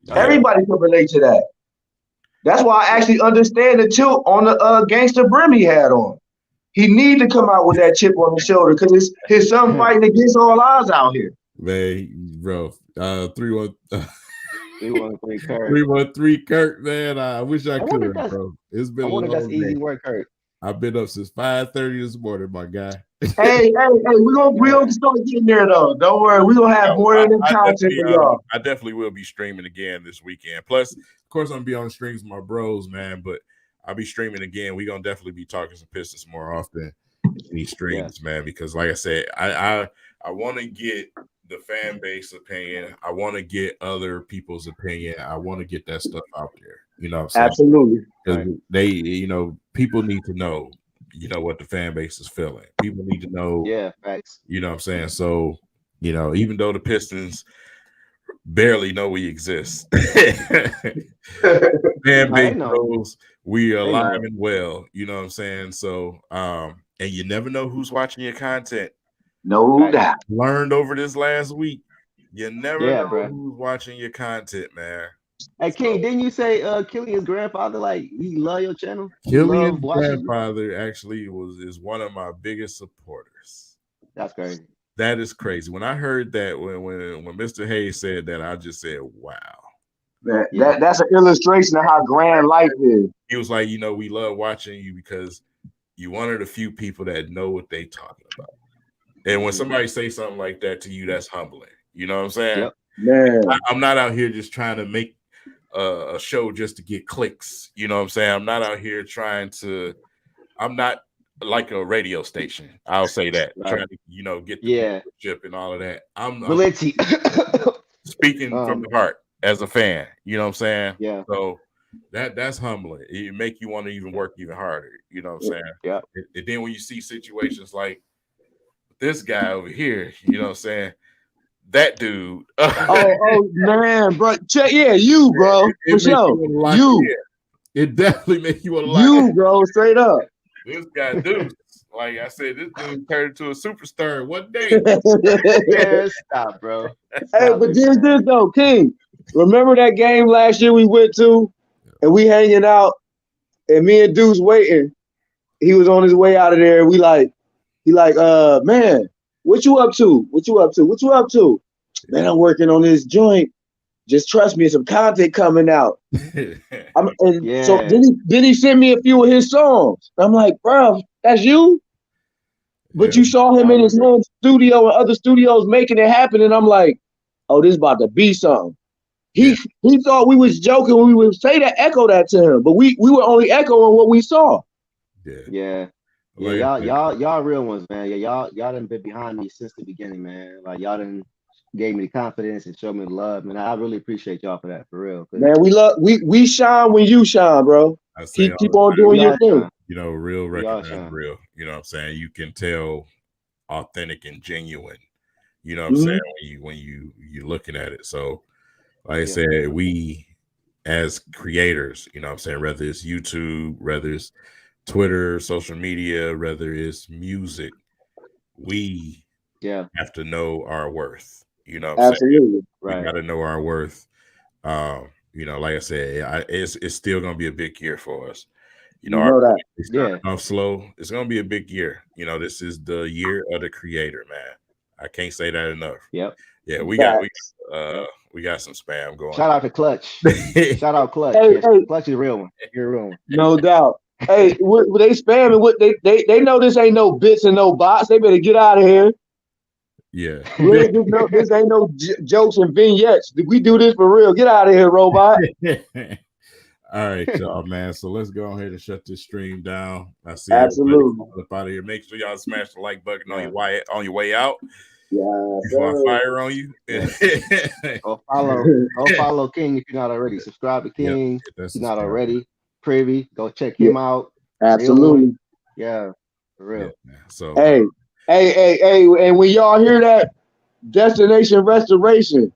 Yeah. Everybody can relate to that. That's why I actually understand the tilt on the gangster brim he had on. He need to come out with that chip on his shoulder because his son fighting against all odds out here. Man, bro, 3-1. 313 Kurt. 313 Kurt, man. I wish I could, bro. It's been a long that's day. Easy work, Kurt. I've been up since 5:30 this morning, my guy. Hey, we gonna start getting there though. Don't worry, we gonna have more than content for y'all. I definitely will be streaming again this weekend. Plus, of course, I'm gonna be on streams with my bros, man. But I'll be streaming again. We gonna definitely be talking some Pistons more often in these streams, man. Because, like I said, I want to get the fan base opinion. I want to get other people's opinion. I want to get that stuff out there. You know what I'm saying? Absolutely. Because they, people need to know, what the fan base is feeling. People need to know. Yeah, facts. You know what I'm saying? So, even though the Pistons barely know we exist, fan base knows we are alive and well. You know what I'm saying? So, and you never know who's watching your content. No doubt. Learned over this last week. You never know who's watching your content, man. Hey, King, didn't you say Killian's grandfather, he love your channel? Killian's grandfather actually is one of my biggest supporters. That's crazy. That is crazy. When I heard that, when Mr. Hayes said that, I just said, wow. That's an illustration of how grand life is. He was like, we love watching you because you're one of the few people that know what they talking about. And when somebody say something like that to you, that's humbling. You know what I'm saying? Yep. Man. I'm not out here just trying to make a show just to get clicks. You know what I'm saying? I'm not out here I'm not like a radio station. I'll say that. Right. Trying to, get the viewership and all of that. I'm speaking from the heart as a fan. You know what I'm saying? Yeah. So that's humbling. It make you want to even work even harder. You know what I'm saying? Yeah. And then when you see situations like this guy over here, you know what I'm saying? That dude. oh man, bro. You, bro. For sure. You. It definitely make you want to You, bro, straight up. This guy, dude. Like I said, this dude turned into a superstar in one day. Stop, bro. But there's this though, King. Remember that game last year we went to, and we hanging out, and me and Deuce waiting. He was on his way out of there. And he man, what you up to? What you up to? Man, I'm working on this joint. Just trust me, some content coming out. So then he sent me a few of his songs. I'm like, bro, that's you? But you saw him in his home studio and other studios making it happen, and I'm like, oh, this about to be something. He thought we was joking when we would echo that to him, but we were only echoing what we saw. Yeah. Yeah, y'all real ones, man. Yeah, y'all done been behind me since the beginning, man. Like y'all done gave me the confidence and showed me the love, man. I really appreciate y'all for that, for real. Man, we shine when you shine, bro. Keep on doing your thing. Real recognize real. You know what I'm saying? You can tell authentic and genuine. You know what I'm saying when you're looking at it. So, like I said, we as creators, you know what I'm saying, whether it's YouTube, whether it's Twitter, social media, whether it's music, we have to know our worth. You know what I'm saying? Right. We got to know our worth. Like I said, it's still going to be a big year for us. Off slow. It's going to be a big year. This is the year of the creator, man. I can't say that enough. Yep. Yeah, we got some spam going. Shout out to Clutch. Shout out Clutch. Hey. Clutch is a real one. You're a real one. No doubt. Hey, what they spamming? What they know this ain't no bits and no bots. They better get out of here. Yeah. This ain't no jokes and vignettes. We do this for real. Get out of here, robot. All right, y'all, man. So let's go ahead and shut this stream down. I see absolutely up out of here. Make sure y'all smash the like button on your way out. Yeah, before I fire on you. Go follow King if you're not already. Subscribe to King if you're not already. Privy, go check him out. Absolutely. Yeah, for real. Yeah, so Hey, and when y'all hear that Destination Restoration,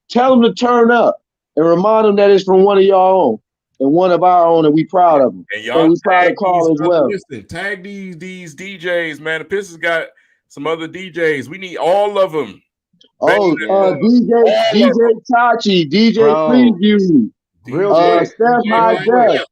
tell them to turn up and remind them that it's from one of y'all own and one of our own, and we proud of them. and And y'all we proud tag of Carl as well. listen, tag these DJs, man. The Pistons got some other DJs. We need all of them. Oh, DJ Tachi, DJ Bro, Preview, real quick. Steph High Def.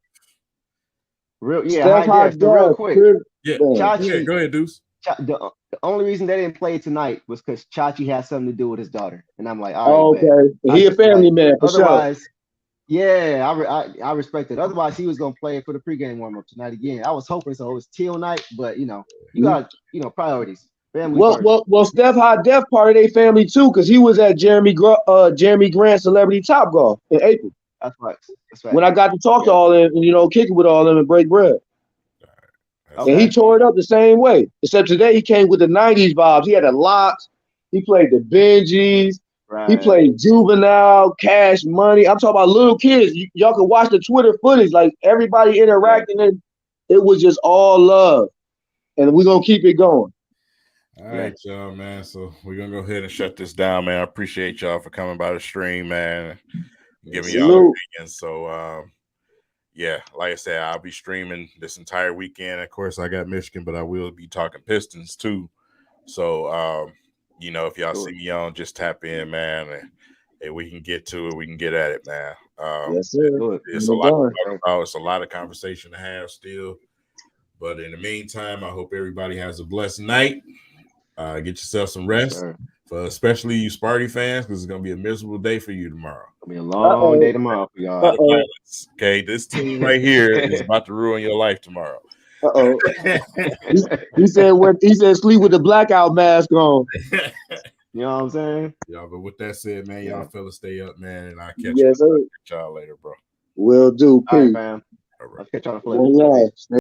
High def. So real quick, Yeah, Chachi, go ahead, Deuce. The only reason they didn't play tonight was because Chachi had something to do with his daughter, and I'm like, all right, okay, he a family man for otherwise, sure. Yeah, I respect it. Otherwise, he was gonna play it for the pregame warm up tonight again. I was hoping so. It was Teal night, but you got priorities. Family first. Well, Steph High Def part of their family too, because he was at Jeremy Grant Celebrity Top Golf in April. That's right. When I got to talk to all them, and kick it with all them and break bread. Okay. And he tore it up the same way, except today he came with the '90s vibes. He had the locks. He played the Benjis. Right. He played Juvenile, Cash Money. I'm talking about little kids. Y'all can watch the Twitter footage, like everybody interacting, and it was just all love. And we're gonna keep it going. All right, y'all, man. So we're gonna go ahead and shut this down, man. I appreciate y'all for coming by the stream, man. Giving y'all opinions. So yeah, like I said, I'll be streaming this entire weekend. Of course, I got Michigan, but I will be talking Pistons too. So if y'all see me on, just tap in, man, and we can get to it. We can get at it, man. Yes, sir. It's a lot to talk about. It's a lot of conversation to have still. But in the meantime, I hope everybody has a blessed night. Get yourself some rest, for especially you Sparty fans, because it's gonna be a miserable day for you tomorrow. It'll be a long day tomorrow for y'all. Okay, this team right here is about to ruin your life tomorrow. He said sleep with the blackout mask on. You know what I'm saying? Yeah, but with that said, man, y'all fellas stay up, man, and I'll catch y'all later, bro. Will do. All right, fam. Let's catch y'all on the flip.